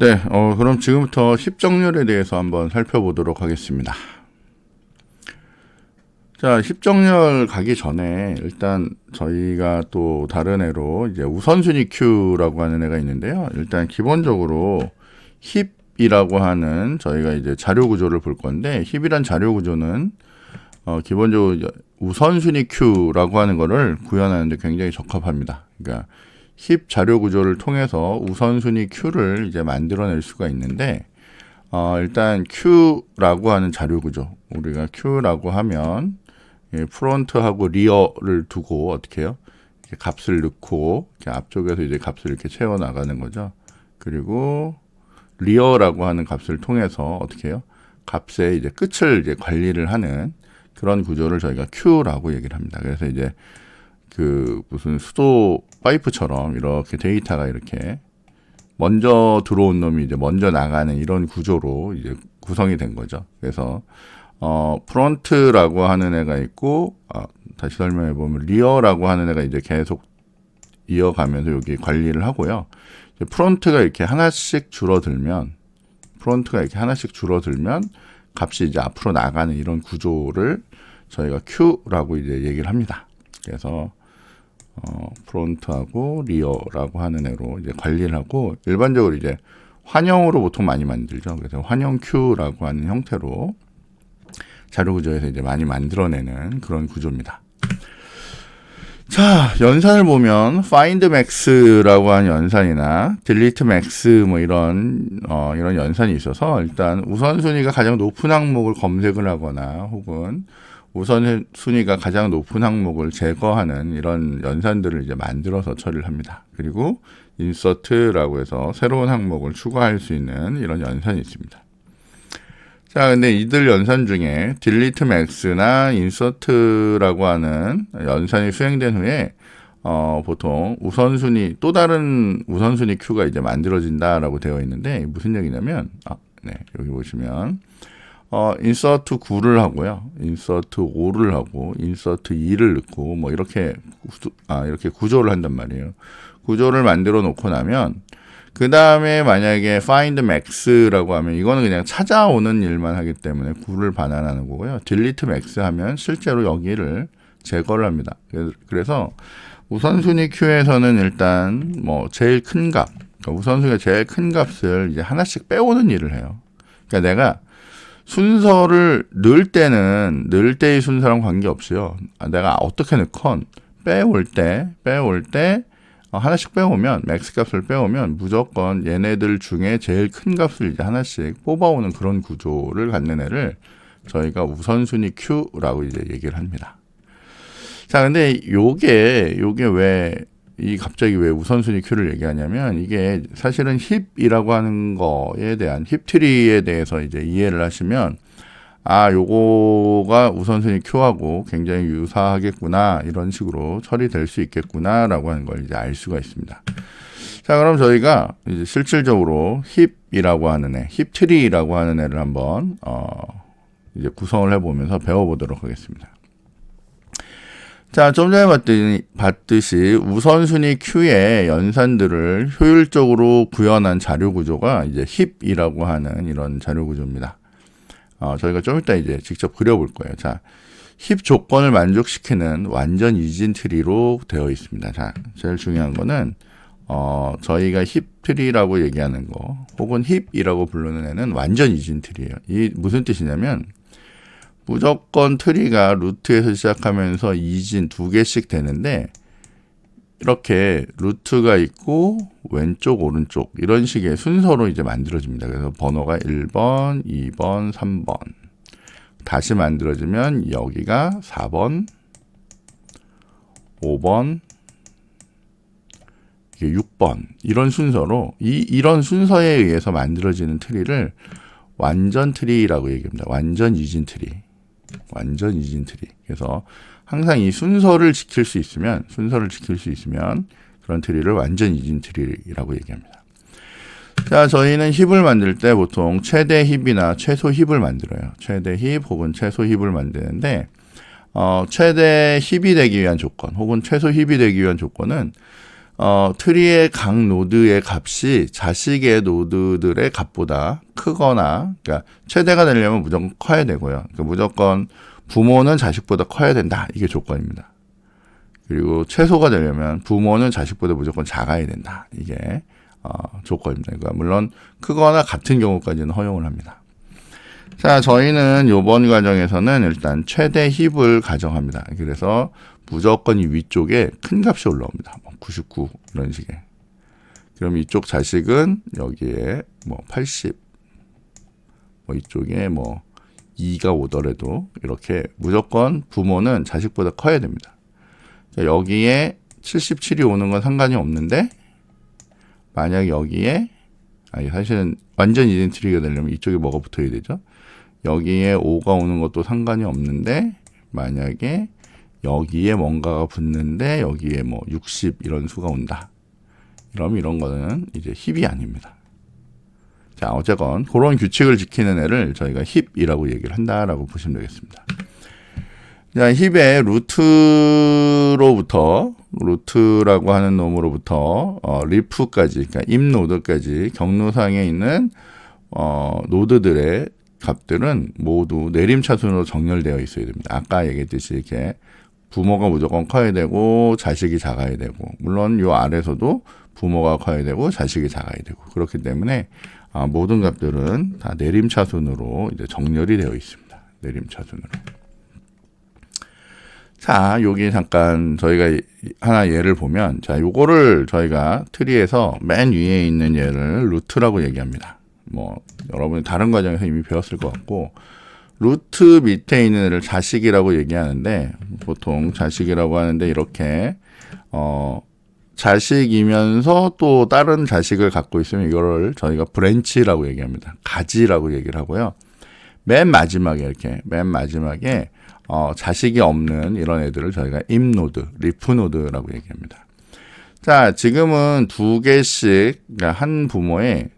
네, 그럼 지금부터 힙 정렬에 대해서 한번 살펴보도록 하겠습니다. 자, 힙 정렬 가기 전에 일단 저희가 또 다른 애로 이제 우선순위 큐라고 하는 애가 있는데요. 일단 기본적으로 힙이라고 하는 저희가 이제 자료 구조를 볼 건데, 힙이란 자료 구조는 기본적으로 우선순위 큐라고 하는 거를 구현하는데 굉장히 적합합니다. 그러니까 힙 자료 구조를 통해서 우선순위 큐를 이제 만들어낼 수가 있는데, 일단 큐라고 하는 자료 구조, 우리가 큐라고 하면 프론트하고 리어를 두고 어떻게 해요? 이렇게 값을 넣고 이렇게 앞쪽에서 이제 값을 이렇게 채워 나가는 거죠. 그리고 리어라고 하는 값을 통해서 어떻게 해요? 값의 이제 끝을 이제 관리를 하는 그런 구조를 저희가 큐라고 얘기를 합니다. 그래서 이제 그 무슨 수도 파이프처럼 이렇게 데이터가 이렇게 먼저 들어온 놈이 이제 먼저 나가는 이런 구조로 이제 구성이 된 거죠. 그래서 프론트라고 하는 애가 있고, 다시 설명해 보면 리어라고 하는 애가 이제 계속 이어가면서 여기 관리를 하고요. 프론트가 이렇게 하나씩 줄어들면 값이 이제 앞으로 나가는 이런 구조를 저희가 큐라고 이제 얘기를 합니다. 그래서 프론트하고 리어라고 하는 애로 이제 관리를 하고, 일반적으로 이제 환영으로 보통 많이 만들죠. 그래서 환영 큐라고 하는 형태로 자료 구조에서 이제 많이 만들어내는 그런 구조입니다. 자, 연산을 보면 find max라고 하는 연산이나 delete max 뭐 이런 연산이 있어서, 일단 우선순위가 가장 높은 항목을 검색을 하거나 혹은 우선순위가 가장 높은 항목을 제거하는 이런 연산들을 이제 만들어서 처리를 합니다. 그리고 insert라고 해서 새로운 항목을 추가할 수 있는 이런 연산이 있습니다. 자, 근데 이들 연산 중에 delete max나 insert라고 하는 연산이 수행된 후에 보통 우선순위, 또 다른 우선순위 큐가 이제 만들어진다라고 되어 있는데, 무슨 얘기냐면, 여기 보시면 insert 9를 하고요, insert 5를 하고, insert 2를 넣고 뭐 이렇게 구조를 한단 말이에요. 구조를 만들어 놓고 나면 그 다음에 만약에 find max라고 하면 이거는 그냥 찾아오는 일만 하기 때문에 9를 반환하는 거고요. delete max 하면 실제로 여기를 제거를 합니다. 그래서 우선순위 큐에서는 일단 뭐 제일 큰 값, 그러니까 우선순위가 제일 큰 값을 이제 하나씩 빼오는 일을 해요. 그러니까 내가 순서를 넣을 때의 순서랑 관계없어요. 내가 어떻게 넣건 빼올 때 하나씩 빼오면, 맥스 값을 빼오면 무조건 얘네들 중에 제일 큰 값을 이제 하나씩 뽑아오는 그런 구조를 갖는 애를 저희가 우선순위 큐라고 이제 얘기를 합니다. 자, 근데 요게 갑자기 왜 우선순위 큐를 얘기하냐면, 이게 사실은 힙이라고 하는 거에 대한 힙 트리에 대해서 이제 이해를 하시면, 요거가 우선순위 큐하고 굉장히 유사하겠구나, 이런 식으로 처리될 수 있겠구나 라고 하는 걸 이제 알 수가 있습니다. 자, 그럼 저희가 이제 실질적으로 힙이라고 하는 애, 힙 트리라고 하는 애를 한번 이제 구성을 해보면서 배워보도록 하겠습니다. 자, 좀 전에 봤듯이 우선순위 큐의 연산들을 효율적으로 구현한 자료 구조가 이제 힙이라고 하는 이런 자료 구조입니다. 저희가 좀 이따 이제 직접 그려볼 거예요. 자, 힙 조건을 만족시키는 완전 이진 트리로 되어 있습니다. 자, 제일 중요한 거는 저희가 힙 트리라고 얘기하는 거, 혹은 힙이라고 부르는 애는 완전 이진 트리예요. 이 무슨 뜻이냐면, 무조건 트리가 루트에서 시작하면서 이진 2개씩 되는데, 이렇게 루트가 있고 왼쪽 오른쪽 이런 식의 순서로 이제 만들어집니다. 그래서 번호가 1번, 2번, 3번 다시 만들어지면 여기가 4번, 5번, 6번 이런 순서로 이런 순서에 의해서 만들어지는 트리를 완전 트리라고 얘기합니다. 완전 이진 트리. 그래서 항상 이 순서를 지킬 수 있으면 그런 트리를 완전 이진 트리라고 얘기합니다. 자, 저희는 힙을 만들 때 보통 최대 힙이나 최소 힙을 만들어요. 최대 힙 혹은 최소 힙을 만드는데, 최대 힙이 되기 위한 조건 혹은 최소 힙이 되기 위한 조건은 트리의 각 노드의 값이 자식의 노드들의 값보다 크거나, 그러니까 최대가 되려면 무조건 커야 되고요. 그러니까 무조건 부모는 자식보다 커야 된다. 이게 조건입니다. 그리고 최소가 되려면 부모는 자식보다 무조건 작아야 된다. 이게 조건입니다. 그러니까 물론 크거나 같은 경우까지는 허용을 합니다. 자, 저희는 이번 과정에서는 일단 최대 힙을 가정합니다. 그래서 무조건 이 위쪽에 큰 값이 올라옵니다. 99 이런 식의. 그럼 이쪽 자식은 여기에 80, 이쪽에 2가 오더라도 이렇게 무조건 부모는 자식보다 커야 됩니다. 여기에 77이 오는 건 상관이 없는데, 만약 여기에 사실은 완전 이젠트리가 되려면 이쪽에 뭐가 붙어야 되죠? 여기에 5가 오는 것도 상관이 없는데, 만약에 여기에 뭔가가 붙는데 여기에 60 이런 수가 온다. 그럼 이런 거는 이제 힙이 아닙니다. 자, 어쨌건 그런 규칙을 지키는 애를 저희가 힙이라고 얘기를 한다라고 보시면 되겠습니다. 자, 힙의 루트라고 하는 놈으로부터 리프까지, 그러니까 임 노드까지 경로상에 있는 노드들의 값들은 모두 내림차순으로 정렬되어 있어야 됩니다. 아까 얘기했듯이 이렇게 부모가 무조건 커야 되고 자식이 작아야 되고, 물론 요 아래서도 부모가 커야 되고 자식이 작아야 되고, 그렇기 때문에 모든 값들은 다 내림차순으로 이제 정렬이 되어 있습니다. 내림차순으로. 자, 여기 잠깐 저희가 하나 예를 보면, 자, 요거를 저희가 트리에서 맨 위에 있는 얘를 루트라고 얘기합니다. 여러분이 다른 과정에서 이미 배웠을 것 같고, 루트 밑에 있는 애를 자식이라고 얘기하는데, 보통 자식이라고 하는데, 이렇게 자식이면서 또 다른 자식을 갖고 있으면 이거를 저희가 브랜치라고 얘기합니다. 가지라고 얘기를 하고요. 맨 마지막에 자식이 없는 이런 애들을 저희가 임노드, 리프노드라고 얘기합니다. 자, 지금은 두 개씩, 그러니까 한 부모에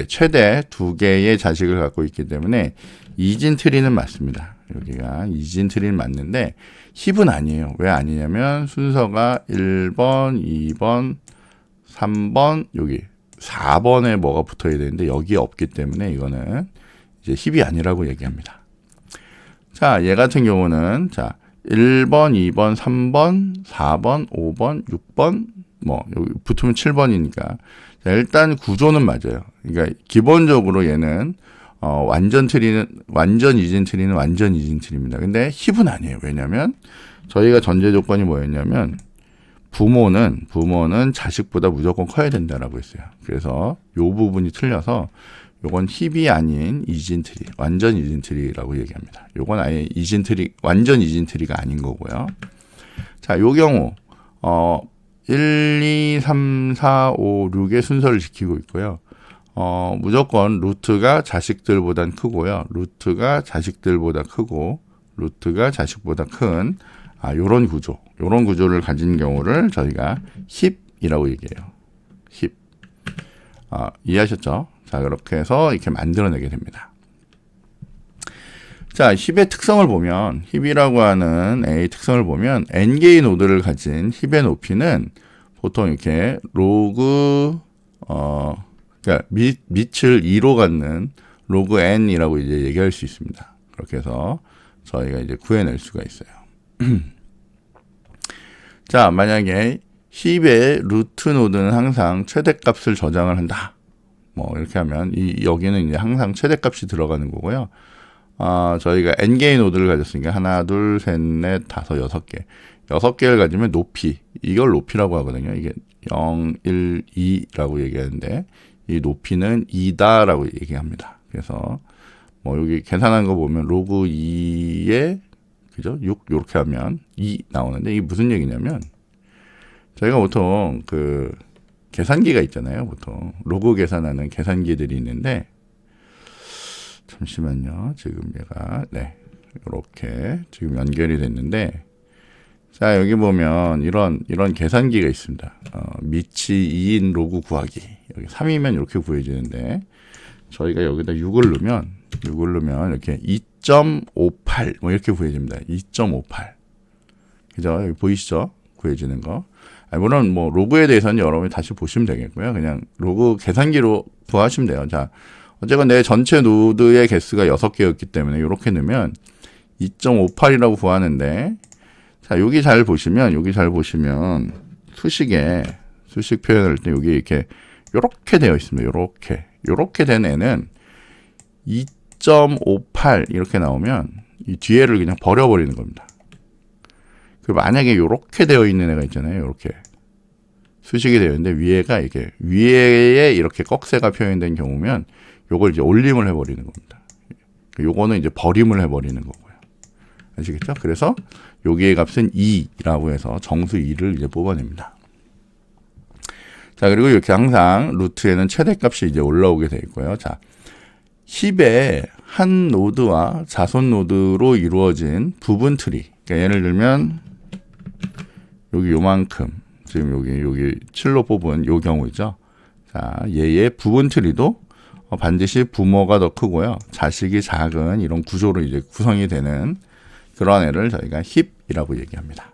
최대 두 개의 자식을 갖고 있기 때문에 이진 트리는 맞습니다. 여기가 이진 트리는 맞는데 힙은 아니에요. 왜 아니냐면 순서가 1번, 2번, 3번, 여기 4번에 뭐가 붙어야 되는데 여기에 없기 때문에 이거는 이제 힙이 아니라고 얘기합니다. 자, 얘 같은 경우는 1번, 2번, 3번, 4번, 5번, 6번, 여기 붙으면 7번이니까. 자, 일단 구조는 맞아요. 그러니까 기본적으로 얘는 완전 이진 트리는 완전 이진 트리입니다. 근데 힙은 아니에요. 왜냐면 저희가 전제 조건이 뭐였냐면 부모는 자식보다 무조건 커야 된다라고 했어요. 그래서 요 부분이 틀려서 요건 힙이 아닌 이진 트리, 완전 이진 트리라고 얘기합니다. 요건 아예 이진 트리, 완전 이진 트리가 아닌 거고요. 자, 요 경우 1, 2, 3, 4, 5, 6의 순서를 지키고 있고요. 무조건 루트가 자식들보단 크고요. 루트가 자식들보다 크고, 루트가 자식보다 큰, 요런 구조를 가진 경우를 저희가 힙이라고 얘기해요. 힙. 이해하셨죠? 자, 그렇게 해서 이렇게 만들어내게 됩니다. 자, 힙의 특성을 보면, 힙이라고 하는 A의 특성을 보면, n개의 노드를 가진 힙의 높이는 보통 이렇게 로그, 그러니까 밑을 2로 갖는 로그 n이라고 이제 얘기할 수 있습니다. 그렇게 해서 저희가 이제 구해낼 수가 있어요. 자, 만약에 힙의 루트 노드는 항상 최대값을 저장을 한다. 이렇게 하면 여기는 이제 항상 최대값이 들어가는 거고요. 저희가 n개의 노드를 가졌으니까 하나, 둘, 셋, 넷, 다섯, 6개. 6개를 가지면 높이, 이걸 높이라고 하거든요. 이게 0, 1, 2라고 얘기하는데 이 높이는 2다라고 얘기합니다. 그래서 여기 계산한 거 보면 로그 2에 그죠? 6 이렇게 하면 2 나오는데 이게 무슨 얘기냐면 저희가 보통 그 계산기가 있잖아요. 보통 로그 계산하는 계산기들이 있는데 잠시만요. 지금 얘가 이렇게 지금 연결이 됐는데 자, 여기 보면 이런 계산기가 있습니다. 밑이 2인 로그 구하기. 여기 3이면 이렇게 구해지는데 저희가 여기다 6을 넣으면 이렇게 2.58 이렇게 구해집니다. 2.58. 그죠? 여기 보이시죠? 구해지는 거. 물론 뭐 로그에 대해서는 여러분이 다시 보시면 되겠고요. 그냥 로그 계산기로 구하시면 돼요. 자, 어쨌건 내 전체 노드의 개수가 6개였기 때문에 이렇게 넣으면 2.58이라고 구하는데, 자, 여기 잘 보시면 수식 표현할 때 여기 이렇게 되어 있습니다. 이렇게 된 애는 2.58 이렇게 나오면 이 뒤에를 그냥 버려버리는 겁니다. 그 만약에 이렇게 되어 있는 애가 있잖아요. 이렇게 수식이 되어 있는데 위에 이렇게 꺽쇠가 표현된 경우면 요걸 이제 올림을 해버리는 겁니다. 요거는 이제 버림을 해버리는 거고요. 아시겠죠? 그래서 여기의 값은 2라고 해서 정수 2를 이제 뽑아냅니다. 자, 그리고 이렇게 항상 루트에는 최대값이 이제 올라오게 되어 있고요. 자, 힙의 한 노드와 자손 노드로 이루어진 부분 트리. 그러니까 예를 들면 여기 요만큼, 지금 여기 7로 뽑은 요 경우죠. 자, 얘의 부분 트리도 반드시 부모가 더 크고요. 자식이 작은 이런 구조로 이제 구성이 되는 그런 애를 저희가 힙이라고 얘기합니다.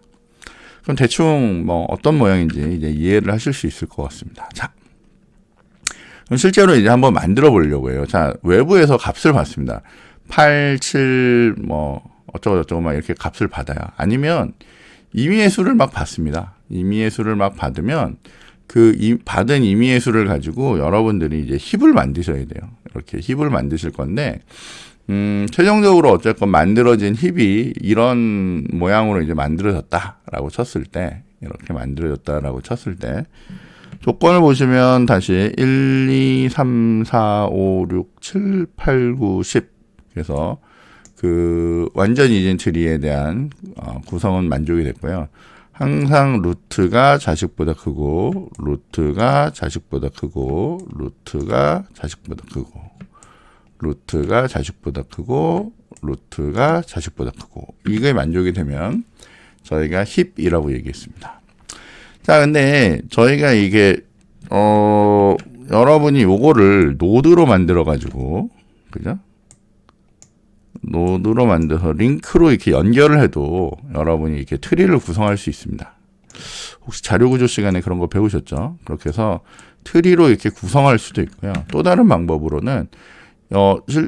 그럼 대충 뭐 어떤 모양인지 이제 이해를 하실 수 있을 것 같습니다. 자, 그럼 실제로 이제 한번 만들어 보려고 해요. 자, 외부에서 값을 받습니다. 8, 7, 뭐 어쩌고저쩌고 막 이렇게 값을 받아요. 아니면 임의의 수를 막 받습니다. 임의의 수를 막 받으면 받은 임의의 수를 가지고 여러분들이 이제 힙을 만드셔야 돼요. 이렇게 힙을 만드실 건데, 최종적으로 어쨌건 만들어진 힙이 이런 모양으로 이제 만들어졌다라고 쳤을 때, 조건을 보시면 다시 1, 2, 3, 4, 5, 6, 7, 8, 9, 10. 그래서 그 완전 이진 트리에 대한 구성은 만족이 됐고요. 항상 루트가 자식보다 크고, 루트가 자식보다 크고, 루트가 자식보다 크고, 루트가 자식보다 크고, 루트가 자식보다 크고, 이게 만족이 되면 저희가 힙이라고 얘기했습니다. 자, 근데 저희가 이게 여러분이 요거를 노드로 만들어 가지고, 그죠? 노드로 만들어서 링크로 이렇게 연결을 해도 여러분이 이렇게 트리를 구성할 수 있습니다. 혹시 자료구조 시간에 그런 거 배우셨죠? 그렇게 해서 트리로 이렇게 구성할 수도 있고요. 또 다른 방법으로는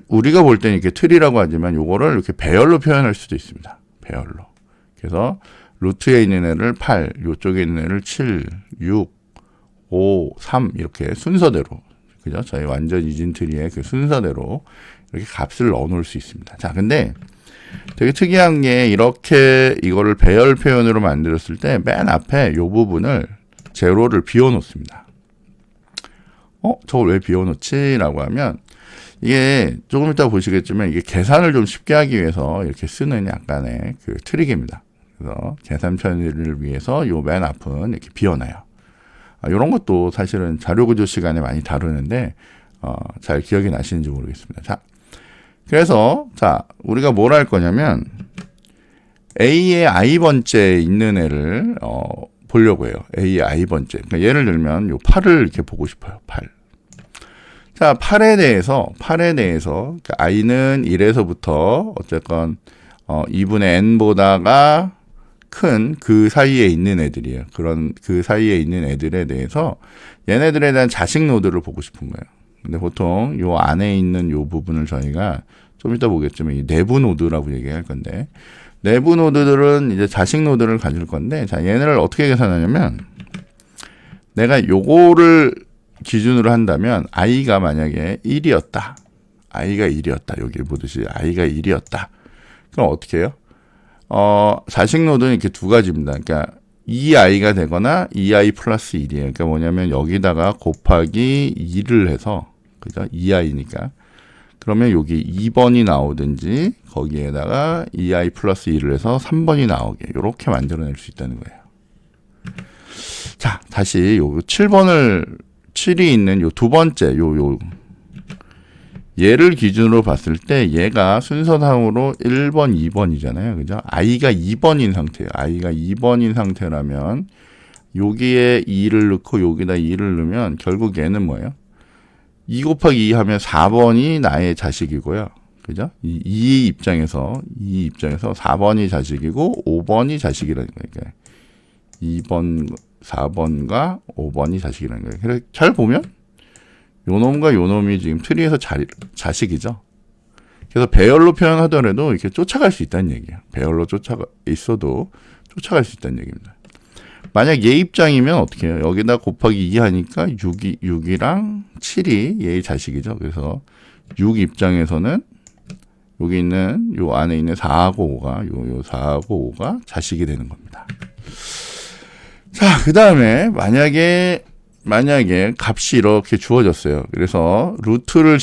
우리가 볼 때는 이렇게 트리라고 하지만 요거를 이렇게 배열로 표현할 수도 있습니다. 배열로. 그래서 루트에 있는 애를 8, 요쪽에 있는 애를 7, 6, 5, 3 이렇게 순서대로, 그죠? 저희 완전 이진 트리의 그 순서대로 이렇게 값을 넣어 놓을 수 있습니다. 자, 근데 되게 특이한 게 이렇게 이거를 배열 표현으로 만들었을 때 맨 앞에 요 부분을 제로를 비워 놓습니다. 저걸 왜 비워 놓지? 라고 하면 이게 조금 이따 보시겠지만 이게 계산을 좀 쉽게 하기 위해서 이렇게 쓰는 약간의 그 트릭입니다. 그래서 계산 편의를 위해서 요 맨 앞은 이렇게 비워놔요. 이런 것도 사실은 자료구조 시간에 많이 다루는데 잘 기억이 나시는지 모르겠습니다. 자, 그래서 자, 우리가 뭘 할 거냐면 A의 i번째 있는 애를 보려고 해요. A의 i번째. 그러니까 예를 들면 요 8을 이렇게 보고 싶어요. 8. 자, 8에 대해서 그러니까 i는 1에서부터 어쨌건 2분의 n보다가 큰 그 사이에 있는 애들이에요. 그런 그 사이에 있는 애들에 대해서 얘네들에 대한 자식 노드를 보고 싶은 거예요. 근데 보통 요 안에 있는 요 부분을 저희가 좀 이따 보겠지만 이 내부 노드라고 얘기할 건데, 내부 노드들은 이제 자식 노드를 가질 건데, 자, 얘네를 어떻게 계산하냐면 내가 요거를 기준으로 한다면 i가 만약에 1이었다. 여기 보듯이 i가 1이었다. 그럼 어떻게 해요? 자식 노드는 이렇게 두 가지입니다. 그러니까 2i가 되거나 2i 플러스 1이에요. 그러니까 뭐냐면 여기다가 곱하기 2를 해서, 그죠? 2i니까. 그러면 여기 2번이 나오든지 거기에다가 2i 플러스 1을 해서 3번이 나오게 이렇게 만들어낼 수 있다는 거예요. 자, 다시 요 7이 있는 요 두 번째 얘를 기준으로 봤을 때 얘가 순서상으로 1번, 2번이잖아요. 그죠? i가 2번인 상태예요. i가 2번인 상태라면 여기에 2를 넣고 여기다 2를 넣으면 결국 얘는 뭐예요? 2 곱하기 2 하면 4번이 나의 자식이고요. 그죠? 이 입장에서 4번이 자식이고 5번이 자식이라는 거예요. 2번, 4번과 5번이 자식이라는 거예요. 그래서 잘 보면 요 놈과 요 놈이 지금 트리에서 자식이죠. 그래서 배열로 표현하더라도 이렇게 쫓아갈 수 있다는 얘기예요. 배열로 있어도 쫓아갈 수 있다는 얘기입니다. 만약 얘 입장이면 어떻게 해요? 여기다 곱하기 2 하니까 6이랑 7이 얘의 자식이죠. 그래서 6 입장에서는 여기 있는 요 안에 있는 4하고 5가 요 4하고 5가 자식이 되는 겁니다. 자, 그 다음에 만약에 값이 이렇게 주어졌어요. 그래서 루트는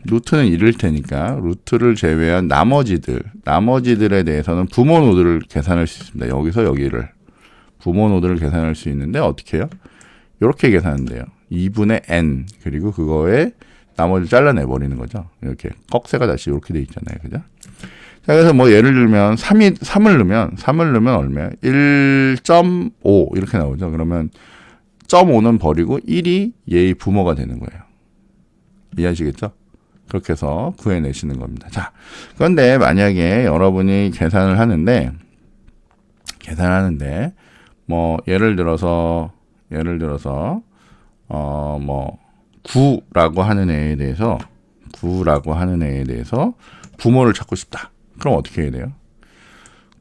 1일 테니까 루트를 제외한 나머지들에 대해서는 부모 노드를 계산할 수 있습니다. 여기서 여기를 부모 노드를 계산할 수 있는데 어떻게 해요? 이렇게 계산한대요. 2분의 n 그리고 그거에 나머지를 잘라내버리는 거죠. 이렇게 꺽쇠가 다시 이렇게 돼 있잖아요. 그죠? 자, 그래서 뭐 예를 들면 3을 넣으면 얼마야? 1.5 이렇게 나오죠. 그러면 0.5는 버리고 1이 얘의 부모가 되는 거예요. 이해하시겠죠? 그렇게 해서 구해내시는 겁니다. 자, 그런데 만약에 여러분이 계산을 하는데 뭐 예를 들어서 뭐 9라고 하는 애에 대해서 부모를 찾고 싶다. 그럼 어떻게 해야 돼요?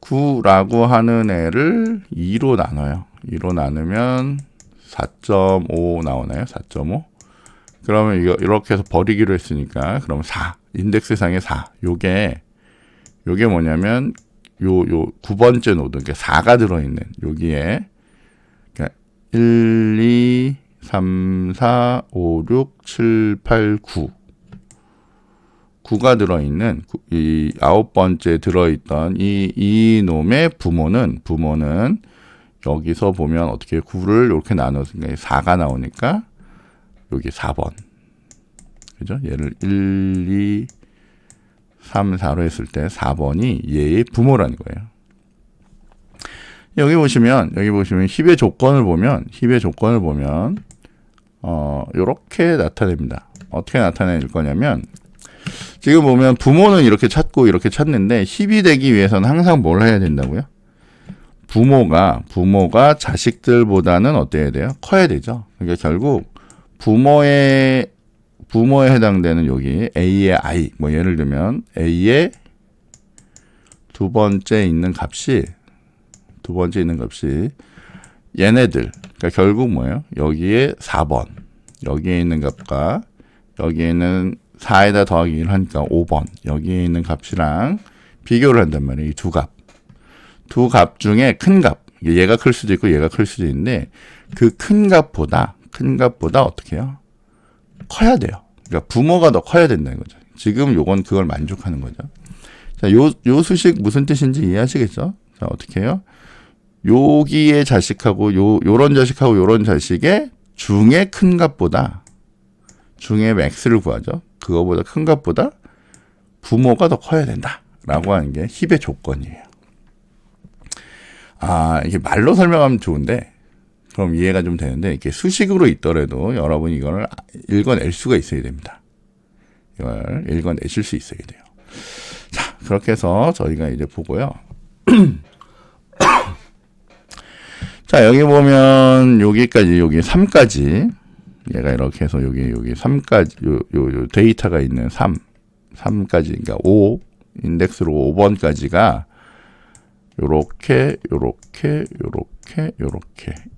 9라고 하는 애를 2로 나눠요. 2로 나누면 4.5 나오나요? 4.5. 그러면 이렇게 해서 버리기로 했으니까 그럼 4. 인덱스상의 4. 요게 뭐냐면 요 9번째 노드. 그러니까 4가 들어 있는 여기에 그러니까 1, 2, 3, 4, 5, 6, 7, 8, 9. 9가 들어있는 이 9번째 들어있던 이 놈의 부모는 여기서 보면 어떻게 9를 이렇게 나눴으니까 4가 나오니까 여기 4번. 그죠? 얘를 1, 2, 3, 4로 했을 때 4번이 얘의 부모라는 거예요. 여기 보시면 힙의 조건을 보면 요렇게 나타냅니다. 어떻게 나타낼 거냐면 지금 보면 부모는 이렇게 찾고 이렇게 찾는데 힙이 되기 위해서는 항상 뭘 해야 된다고요? 부모가 자식들보다는 어때야 돼요? 커야 되죠. 그러니까 결국 부모에 해당되는 여기 A의 I, 뭐 예를 들면 A의 두 번째 있는 값이 얘네들, 그러니까 결국 뭐예요? 여기에 4번, 여기에 있는 값과 여기에는 4에다 더하기 1 하니까 5번, 여기에 있는 값이랑 비교를 한단 말이에요. 이 두 값 중에 큰 값, 얘가 클 수도 있고 얘가 클 수도 있는데 그 큰 값보다 어떻게 해요? 커야 돼요. 그러니까 부모가 더 커야 된다는 거죠. 지금 요건 그걸 만족하는 거죠. 자, 요 수식 무슨 뜻인지 이해하시겠죠? 자, 어떻게 해요? 여기의 자식하고 요런 자식의 중에 큰 값보다 중의 max를 구하죠. 그거보다 큰 값보다 부모가 더 커야 된다라고 하는 게 힙의 조건이에요. 이게 말로 설명하면 좋은데 그럼 이해가 좀 되는데 이렇게 수식으로 있더라도 여러분이 이걸 읽어낼 수가 있어야 됩니다. 이걸 읽어내실 수 있어야 돼요. 자, 그렇게 해서 저희가 이제 보고요. 자, 여기 보면 여기까지 여기 3까지 얘가 이렇게 해서 여기 3까지 요 데이터가 있는 3까지 그러니까 5 인덱스로 5번까지가 요렇게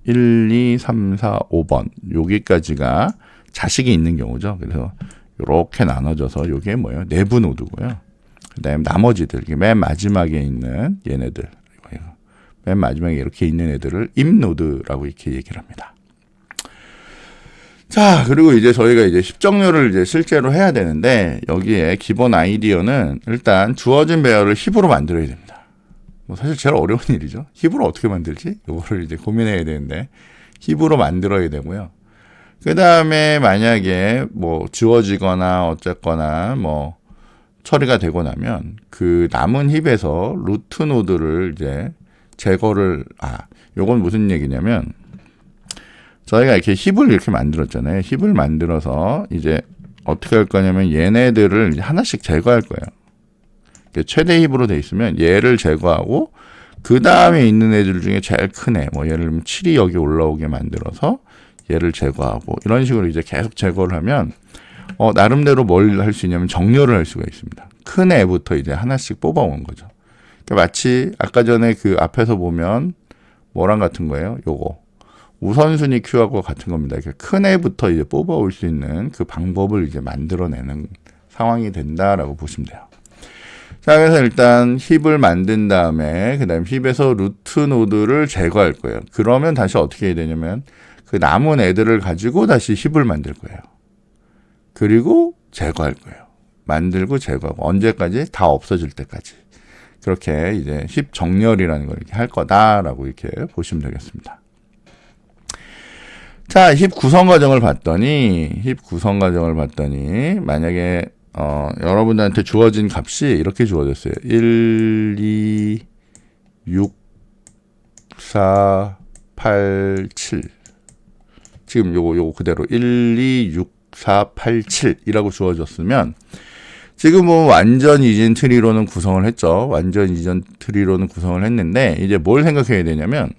1, 2, 3, 4, 5번 여기까지가 자식이 있는 경우죠. 그래서 요렇게 나눠져서 요게 뭐예요? 내부 노드고요. 그다음에 나머지들 맨 마지막에 있는 얘네들 맨 마지막에 이렇게 있는 애들을 임노드라고 이렇게 얘기를 합니다. 자, 그리고 이제 저희가 이제 힙정렬을 이제 실제로 해야 되는데 여기에 기본 아이디어는 일단 주어진 배열을 힙으로 만들어야 됩니다. 뭐 사실 제일 어려운 일이죠. 힙으로 어떻게 만들지? 이거를 이제 고민해야 되는데 힙으로 만들어야 되고요. 그 다음에 만약에 뭐 지워지거나 어쨌거나 뭐 처리가 되고 나면 그 남은 힙에서 루트 노드를 이제 제거를 요건 무슨 얘기냐면 저희가 이렇게 힙을 이렇게 만들었잖아요. 힙을 만들어서 이제 어떻게 할 거냐면 얘네들을 이제 하나씩 제거할 거예요. 최대 힙으로 돼 있으면 얘를 제거하고 그 다음에 있는 애들 중에 제일 큰 애, 뭐 예를 들면 7이 여기 올라오게 만들어서 얘를 제거하고 이런 식으로 이제 계속 제거를 하면 나름대로 뭘 할 수 있냐면 정렬을 할 수가 있습니다. 큰 애부터 이제 하나씩 뽑아온 거죠. 그러니까 마치 아까 전에 그 앞에서 보면 뭐랑 같은 거예요? 요거 우선순위 큐하고 같은 겁니다. 그러니까 큰 애부터 이제 뽑아올 수 있는 그 방법을 이제 만들어내는 상황이 된다라고 보시면 돼요. 자, 그래서 일단 힙을 만든 다음에 그다음 힙에서 루트 노드를 제거할 거예요. 그러면 다시 어떻게 해야 되냐면 그 남은 애들을 가지고 다시 힙을 만들 거예요. 그리고 제거할 거예요. 만들고 제거하고 언제까지? 다 없어질 때까지. 그렇게 이제 힙 정렬이라는 걸 이렇게 할 거다라고 이렇게 보시면 되겠습니다. 자, 힙 구성 과정을 봤더니 만약에 여러분들한테 주어진 값이 이렇게 주어졌어요. 1, 2, 6, 4, 8, 7. 지금 요거 그대로 1, 2, 6, 4, 8, 7이라고 주어졌으면 지금은 완전 이진 트리로는 구성을 했죠. 완전 이전 트리로는 구성을 했는데 이제 뭘 생각해야 되냐면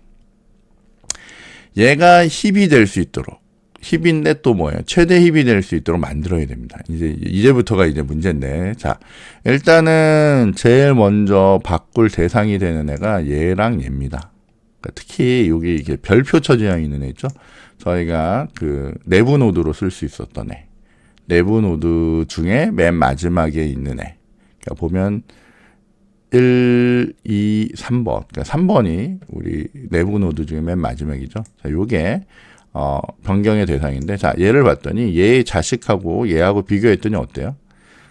얘가 힙이 될 수 있도록 힙인데 또 뭐예요? 최대 힙이 될 수 있도록 만들어야 됩니다. 이제부터가 이제 문제인데 자 일단은 제일 먼저 바꿀 대상이 되는 애가 얘랑 얘입니다. 그러니까 특히 여기 이게 별표 처지형이 있는 애 있죠? 저희가 그 내부 노드로 쓸 수 있었던 애. 내부 노드 중에 맨 마지막에 있는 애. 그러니까 보면 1, 2, 3번. 그러니까 3번이 우리 내부 노드 중에 맨 마지막이죠. 자, 요게 변경의 대상인데 자, 얘를 봤더니 얘의 자식하고 얘하고 비교했더니 어때요?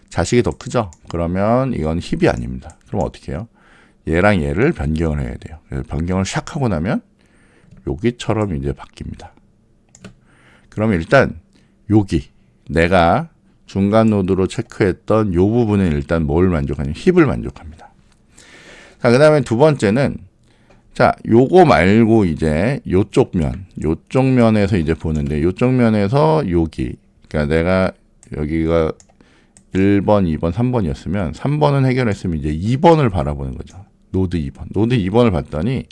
자식이 더 크죠? 그러면 이건 힙이 아닙니다. 그럼 어떻게 해요? 얘랑 얘를 변경을 해야 돼요. 그래서 변경을 샥 하고 나면 여기처럼 이제 바뀝니다. 그러면 일단 여기 내가 중간 노드로 체크했던 요 부분은 일단 뭘 만족하냐면 힙을 만족합니다. 자, 그 다음에 두 번째는 자, 요거 말고 이제 요쪽 면에서 이제 보는데 요쪽 면에서 여기 그러니까 내가 여기가 1번, 2번, 3번이었으면 3번은 해결했으면 이제 2번을 바라보는 거죠. 노드 2번을 봤더니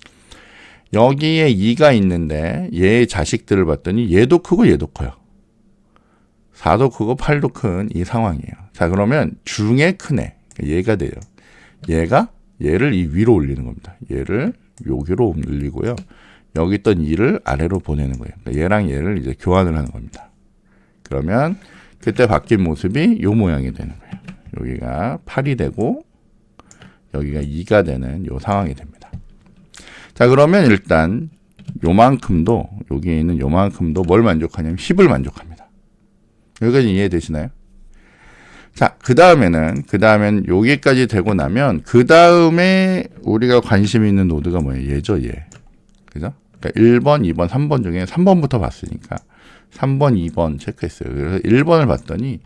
여기에 2가 있는데 얘의 자식들을 봤더니 얘도 크고 얘도 커요. 4도 크고 8도 큰 이 상황이에요. 자, 그러면 중에 큰 애 얘가 돼요. 얘를 이 위로 올리는 겁니다. 얘를 여기로 올리고요. 여기 있던 2를 아래로 보내는 거예요. 그러니까 얘랑 얘를 이제 교환을 하는 겁니다. 그러면 그때 바뀐 모습이 요 모양이 되는 거예요. 여기가 8이 되고 여기가 2가 되는 요 상황이 됩니다. 자, 그러면 일단 요만큼도 여기에 있는 요만큼도 뭘 만족하냐면 힙을 만족합니다. 여기까지 이해되시나요? 자, 그 다음엔 여기까지 되고 나면 그 다음에 우리가 관심 있는 노드가 뭐예요? 얘죠, 얘. 그죠? 그러니까 1번, 2번, 3번 중에 3번부터 봤으니까 3번, 2번 체크했어요. 그래서 1번을 봤더니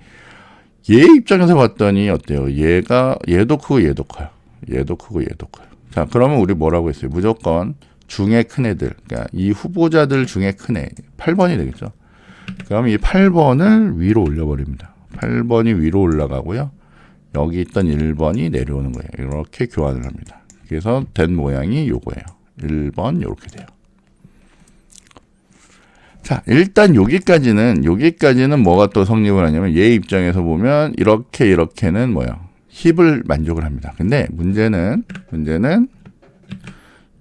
얘 입장에서 봤더니 어때요? 얘도 크고 얘도 커요. 얘도 크고 얘도 커요. 자, 그러면 우리 뭐라고 했어요? 무조건 중에 큰 애들, 그러니까 이 후보자들 중에 큰 애, 8번이 되겠죠. 그럼 이 8번을 위로 올려버립니다. 8번이 위로 올라가고요. 여기 있던 1번이 내려오는 거예요. 이렇게 교환을 합니다. 그래서 된 모양이 요거예요. 1번 이렇게 돼요. 자, 일단 여기까지는 뭐가 또 성립을 하냐면 얘 입장에서 보면 이렇게는 뭐예요? 힙을 만족을 합니다. 근데 문제는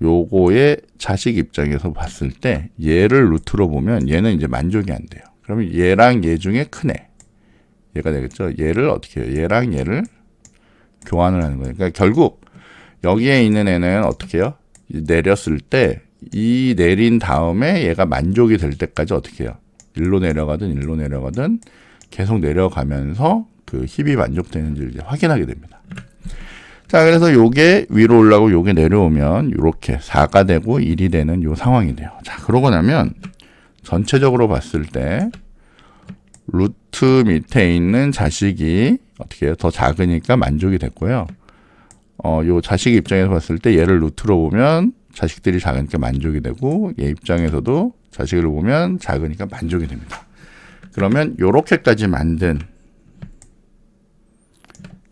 요거의 자식 입장에서 봤을 때 얘를 루트로 보면 얘는 이제 만족이 안 돼요. 그러면 얘랑 얘 중에 큰 애. 얘가 되겠죠. 얘를 어떻게 해요? 얘랑 얘를 교환을 하는 거예요. 그러니까 결국 여기에 있는 애는 어떻게 해요? 내렸을 때 이 내린 다음에 얘가 만족이 될 때까지 어떻게 해요? 일로 내려가든 계속 내려가면서 그 힙이 만족되는지를 이제 확인하게 됩니다. 자, 그래서 요게 위로 올라가고 요게 내려오면 요렇게 4가 되고 1이 되는 요 상황이 돼요. 자, 그러고 나면 전체적으로 봤을 때 루트 밑에 있는 자식이 어떻게 해요? 더 작으니까 만족이 됐고요. 요 자식 입장에서 봤을 때 얘를 루트로 보면 자식들이 작으니까 만족이 되고 얘 입장에서도 자식을 보면 작으니까 만족이 됩니다. 그러면 요렇게까지 만든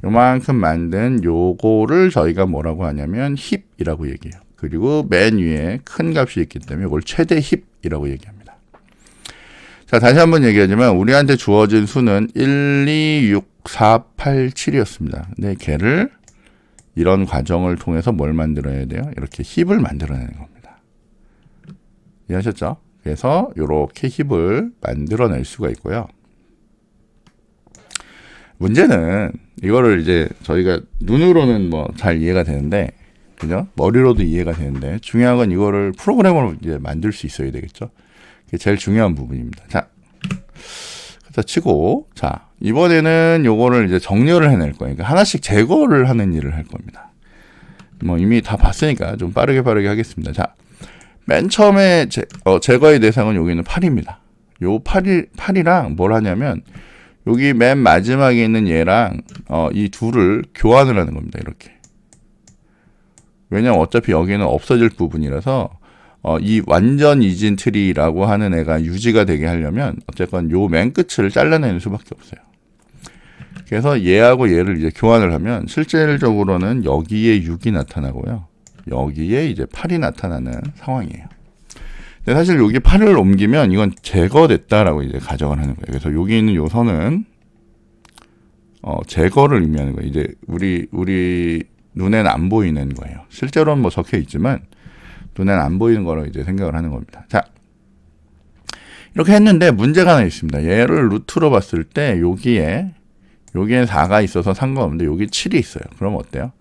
요만큼 만든 요거를 저희가 뭐라고 하냐면 힙이라고 얘기해요. 그리고 맨 위에 큰 값이 있기 때문에 이걸 최대 힙이라고 얘기합니다. 자, 다시 한번 얘기하지만 우리한테 주어진 수는 1, 2, 6, 4, 8, 7이었습니다. 근데 걔를 이런 과정을 통해서 뭘 만들어야 돼요? 이렇게 힙을 만들어내는 겁니다. 이해하셨죠? 그래서 이렇게 힙을 만들어낼 수가 있고요. 문제는 이거를 이제 저희가 눈으로는 뭐 잘 이해가 되는데, 그죠? 머리로도 이해가 되는데 중요한 건 이거를 프로그램으로 이제 만들 수 있어야 되겠죠. 그게 제일 중요한 부분입니다. 자, 그래서 치고, 자, 이번에는 요거를 이제 정렬을 해낼 거예요. 그러니까 하나씩 제거를 하는 일을 할 겁니다. 뭐 이미 다 봤으니까 좀 빠르게 하겠습니다. 자, 맨 처음에 제거의 대상은 여기는 8입니다. 요 8이랑 뭘 하냐면 여기 맨 마지막에 있는 얘랑 이 둘을 교환을 하는 겁니다. 이렇게. 왜냐면 어차피 여기는 없어질 부분이라서 이 완전 이진 트리라고 하는 애가 유지가 되게 하려면 어쨌건 요 맨 끝을 잘라내는 수밖에 없어요. 그래서 얘하고 얘를 이제 교환을 하면 실질적으로는 여기에 6이 나타나고요. 여기에 이제 8이 나타나는 상황이에요. 근데 사실 여기 8을 옮기면 이건 제거됐다라고 이제 가정을 하는 거예요. 그래서 여기 있는 요 선은 제거를 의미하는 거예요. 이제 우리 눈에는 안 보이는 거예요. 실제로는 뭐 적혀 있지만 눈에는 안 보이는 거로 이제 생각을 하는 겁니다. 자, 이렇게 했는데 문제가 하나 있습니다. 얘를 루트로 봤을 때 여기엔 4가 있어서 상관없는데 여기 7이 있어요. 그럼 어때요?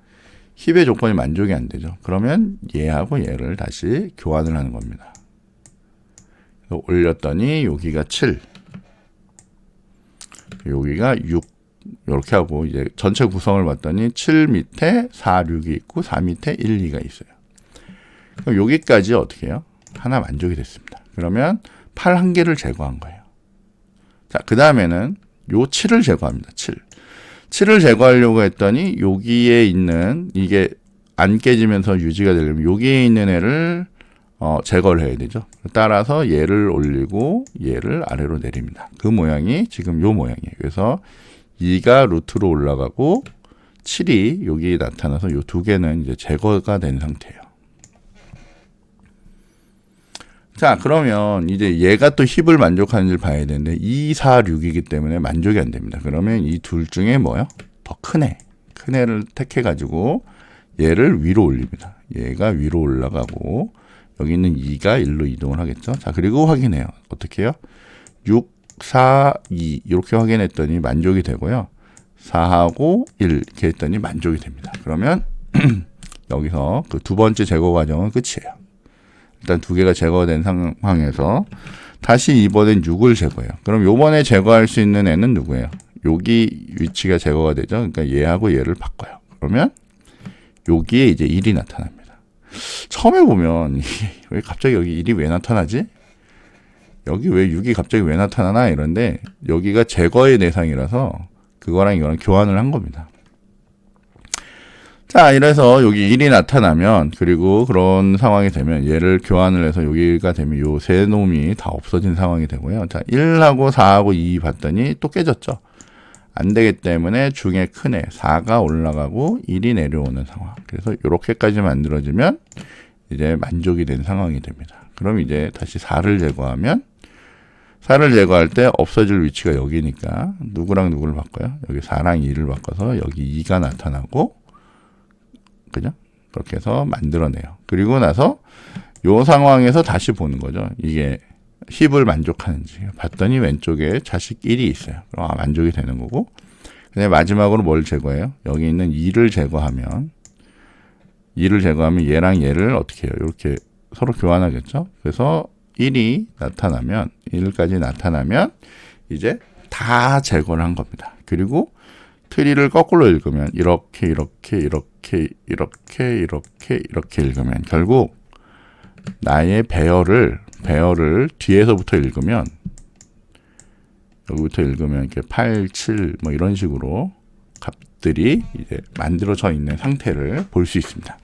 힙의 조건이 만족이 안 되죠. 그러면 얘하고 얘를 다시 교환을 하는 겁니다. 그래서 올렸더니 여기가 7, 여기가 6, 이렇게 하고 이제 전체 구성을 봤더니 7 밑에 4, 6이 있고 4 밑에 1, 2가 있어요. 그럼 여기까지 어떻게 해요? 하나 만족이 됐습니다. 그러면 8 한 개를 제거한 거예요. 자, 그 다음에는 요 7을 제거합니다. 7을 제거하려고 했더니 여기에 있는 이게 안 깨지면서 유지가 되려면 여기에 있는 애를 제거를 해야 되죠. 따라서 얘를 올리고 얘를 아래로 내립니다. 그 모양이 지금 요 모양이에요. 그래서 2가 루트로 올라가고 7이 여기 나타나서 요 두 개는 이제 제거가 된 상태예요. 자, 그러면 이제 얘가 또 힙을 만족하는지를 봐야 되는데 2, 4, 6이기 때문에 만족이 안 됩니다. 그러면 이 둘 중에 뭐요? 더 큰 애를 택해가지고 얘를 위로 올립니다. 얘가 위로 올라가고 여기 있는 2가 1로 이동을 하겠죠. 자, 그리고 확인해요. 어떻게 해요? 6, 4, 2 이렇게 확인했더니 만족이 되고요. 4하고 1 이렇게 했더니 만족이 됩니다. 그러면 여기서 그 두 번째 제거 과정은 끝이에요. 일단 두 개가 제거된 상황에서 다시 이번엔 6을 제거해요. 그럼 요번에 제거할 수 있는 애는 누구예요? 여기 위치가 제거가 되죠. 그러니까 얘하고 얘를 바꿔요. 그러면 여기에 이제 1이 나타납니다. 처음에 보면 왜 갑자기 여기 1이 왜 나타나지? 여기 왜 6이 갑자기 왜 나타나나? 이런데 여기가 제거의 대상이라서 그거랑 이거랑 교환을 한 겁니다. 자, 이래서 여기 1이 나타나면 그리고 그런 상황이 되면 얘를 교환을 해서 여기가 되면 요 세 놈이 다 없어진 상황이 되고요. 자, 1하고 4하고 2 봤더니 또 깨졌죠. 안 되기 때문에 중에 큰 애 4가 올라가고 1이 내려오는 상황. 그래서 이렇게까지 만들어지면 이제 만족이 된 상황이 됩니다. 그럼 이제 다시 4를 제거하면 4를 제거할 때 없어질 위치가 여기니까 누구랑 누구를 바꿔요? 여기 4랑 2를 바꿔서 여기 2가 나타나고 그죠? 그렇게 해서 만들어내요. 그리고 나서 요 상황에서 다시 보는 거죠. 이게 힙을 만족하는지 봤더니 왼쪽에 자식 1이 있어요. 그럼 만족이 되는 거고 근데 마지막으로 뭘 제거해요? 여기 있는 2를 제거하면 얘랑 얘를 어떻게 해요? 이렇게 서로 교환하겠죠? 그래서 1이 나타나면 1까지 나타나면 이제 다 제거를 한 겁니다. 그리고 트리를 거꾸로 읽으면 이렇게 읽으면 결국 나의 배열을 뒤에서부터 읽으면 여기부터 읽으면 이렇게 8, 7 뭐 이런 식으로 값들이 이제 만들어져 있는 상태를 볼 수 있습니다.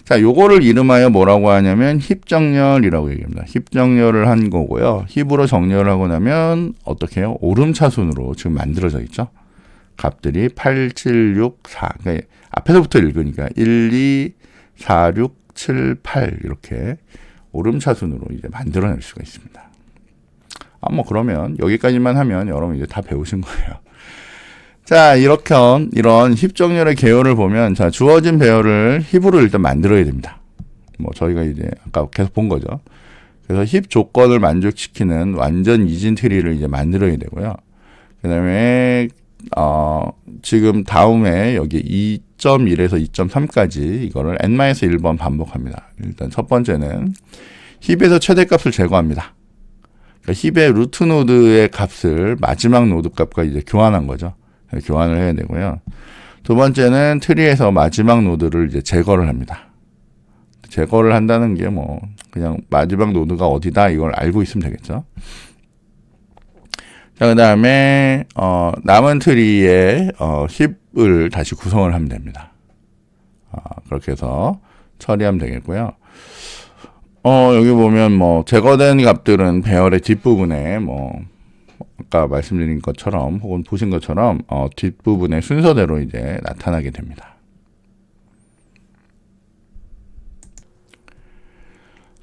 자, 요거를 이름하여 뭐라고 하냐면 힙 정렬이라고 얘기합니다. 힙 정렬을 한 거고요. 힙으로 정렬을 하고 나면 어떻게 해요? 오름차순으로 지금 만들어져 있죠. 값들이 8, 7, 6, 4. 그러니까 앞에서부터 읽으니까 1, 2, 4, 6, 7, 8 이렇게 오름차순으로 이제 만들어낼 수가 있습니다. 뭐 그러면 여기까지만 하면 여러분 이제 다 배우신 거예요. 자, 이렇게 이런 힙 정렬의 개요를 보면, 자, 주어진 배열을 힙으로 일단 만들어야 됩니다. 뭐 저희가 이제 아까 계속 본 거죠. 그래서 힙 조건을 만족시키는 완전 이진 트리를 이제 만들어야 되고요. 그다음에 지금 다음에 여기 2.1에서 2.3까지 이거를 n-1번 반복합니다. 일단 첫 번째는 힙에서 최대값을 제거합니다. 그러니까 힙의 루트 노드의 값을 마지막 노드 값과 이제 교환한 거죠. 교환을 해야 되고요. 두 번째는 트리에서 마지막 노드를 이제 제거를 합니다. 제거를 한다는 게 뭐 그냥 마지막 노드가 어디다 이걸 알고 있으면 되겠죠. 자, 그다음에 남은 트리에 힙을 다시 구성을 하면 됩니다. 그렇게 해서 처리하면 되겠고요. 여기 보면 뭐 제거된 값들은 배열의 뒷부분에 뭐 아까 말씀드린 것처럼 혹은 보신 것처럼 뒷부분의 순서대로 이제 나타나게 됩니다.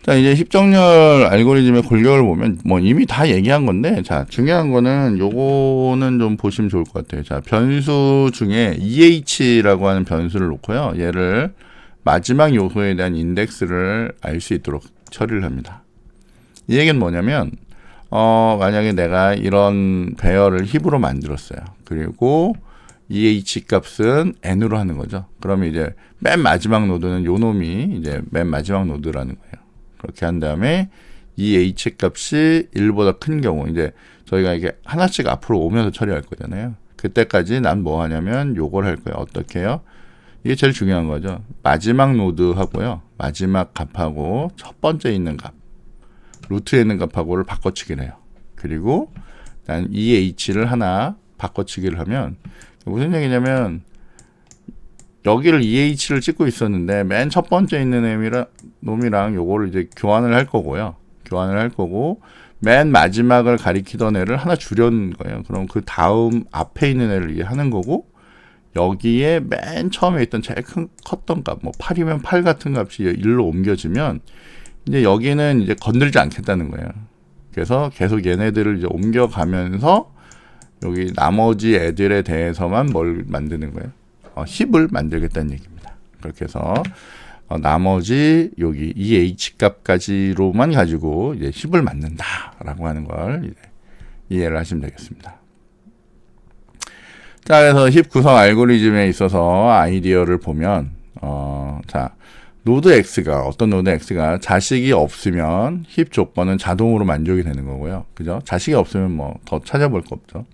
자, 이제 힙정렬 알고리즘의 골격을 보면 뭐 이미 다 얘기한 건데, 자, 중요한 거는 요거는 좀 보시면 좋을 것 같아요. 자, 변수 중에 EH라고 하는 변수를 놓고요. 얘를 마지막 요소에 대한 인덱스를 알 수 있도록 처리를 합니다. 이 얘기는 뭐냐면 만약에 내가 이런 배열을 힙으로 만들었어요. 그리고 EH 값은 n으로 하는 거죠. 그러면 이제 맨 마지막 노드는 요 놈이 이제 맨 마지막 노드라는 거예요. 그렇게 한 다음에 EH 값이 1보다 큰 경우, 이제 저희가 이게 하나씩 앞으로 오면서 처리할 거잖아요. 그때까지 난 뭐 하냐면 요걸 할 거예요. 어떻게 해요? 이게 제일 중요한 거죠. 마지막 노드하고요. 마지막 값하고 첫 번째 있는 값, 루트에 있는 값하고를 바꿔치기를 해요. 그리고 난 EH를 하나 바꿔치기를 하면 무슨 얘기냐면 여기를 EH를 찍고 있었는데 맨 첫 번째 있는 놈이랑 요거를 이제 교환을 할 거고요. 교환을 할 거고 맨 마지막을 가리키던 애를 하나 줄여는 거예요. 그럼 그 다음 앞에 있는 애를 이제 하는 거고 여기에 맨 처음에 있던 제일 컸던 값, 뭐 8이면 8 같은 값이 1로 옮겨지면 이제 여기는 이제 건들지 않겠다는 거예요. 그래서 계속 얘네들을 이제 옮겨가면서 여기 나머지 애들에 대해서만 뭘 만드는 거예요? 힙을 만들겠다는 얘기입니다. 그렇게 해서 나머지 여기 EH 값까지로만 가지고 이제 힙을 만든다라고 하는 걸 이제 이해를 하시면 되겠습니다. 자, 그래서 힙 구성 알고리즘에 있어서 아이디어를 보면 자, 노드 X가 어떤 노드 X가 자식이 없으면 힙 조건은 자동으로 만족이 되는 거고요. 그죠? 자식이 없으면 뭐 더 찾아볼 거 없죠.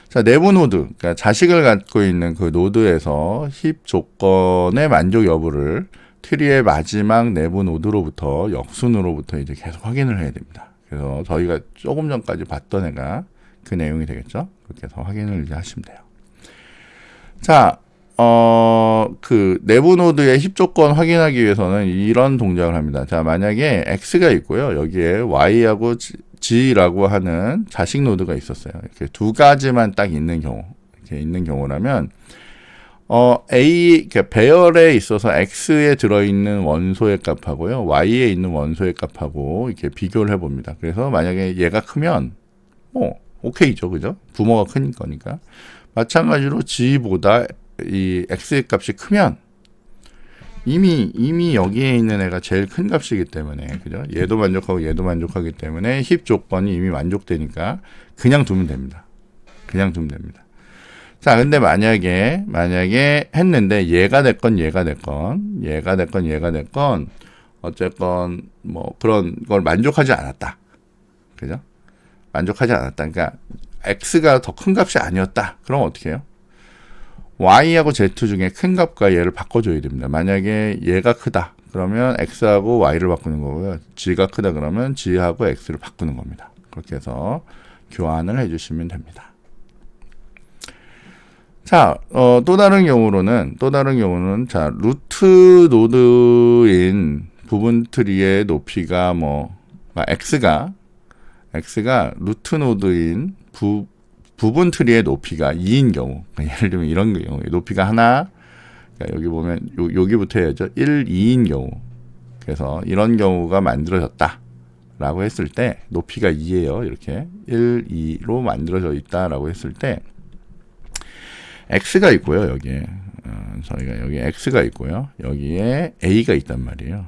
자, 내부 노드, 그러니까 자식을 갖고 있는 그 노드에서 힙 조건의 만족 여부를 트리의 마지막 내부 노드로부터 역순으로부터 이제 계속 확인을 해야 됩니다. 그래서 저희가 조금 전까지 봤던 애가 그 내용이 되겠죠. 그렇게 해서 확인을 이제 하시면 돼요. 자, 그 내부 노드의 힙 조건 확인하기 위해서는 이런 동작을 합니다. 자, 만약에 X가 있고요. 여기에 Y하고 G라고 하는 자식 노드가 있었어요. 이렇게 두 가지만 딱 있는 경우, 이렇게 있는 경우라면, 그러니까 배열에 있어서 X에 들어있는 원소의 값하고요, Y에 있는 원소의 값하고 이렇게 비교를 해봅니다. 그래서 만약에 얘가 크면, 오케이죠. 그죠? 부모가 큰 거니까. 마찬가지로 G보다 이 X의 값이 크면, 이미 여기에 있는 애가 제일 큰 값이기 때문에, 그죠? 얘도 만족하고 얘도 만족하기 때문에 힙 조건이 이미 만족되니까 그냥 두면 됩니다. 그냥 두면 됩니다. 자, 근데 만약에 했는데 얘가 됐건 어쨌건 뭐 그런 걸 만족하지 않았다. 그죠? 만족하지 않았다. 그러니까 X가 더 큰 값이 아니었다. 그럼 어떻게 해요? Y하고 Z 중에 큰 값과 얘를 바꿔줘야 됩니다. 만약에 얘가 크다. 그러면 X하고 Y를 바꾸는 거고요. G가 크다 그러면 G하고 X를 바꾸는 겁니다. 그렇게 해서 교환을 해주시면 됩니다. 자, 또 다른 경우는 자, 루트 노드인 부분 트리의 높이가 X가 루트 노드인 부분 트리의 높이가 2인 경우, 예를 들면 이런 경우, 높이가 하나, 그러니까 여기 보면 여기부터 해야죠. 1, 2인 경우, 그래서 이런 경우가 만들어졌다 라고 했을 때 높이가 2예요. 이렇게 1, 2로 만들어져 있다 라고 했을 때 x가 있고요. 여기에 저희가 여기 x가 있고요. 여기에 a가 있단 말이에요.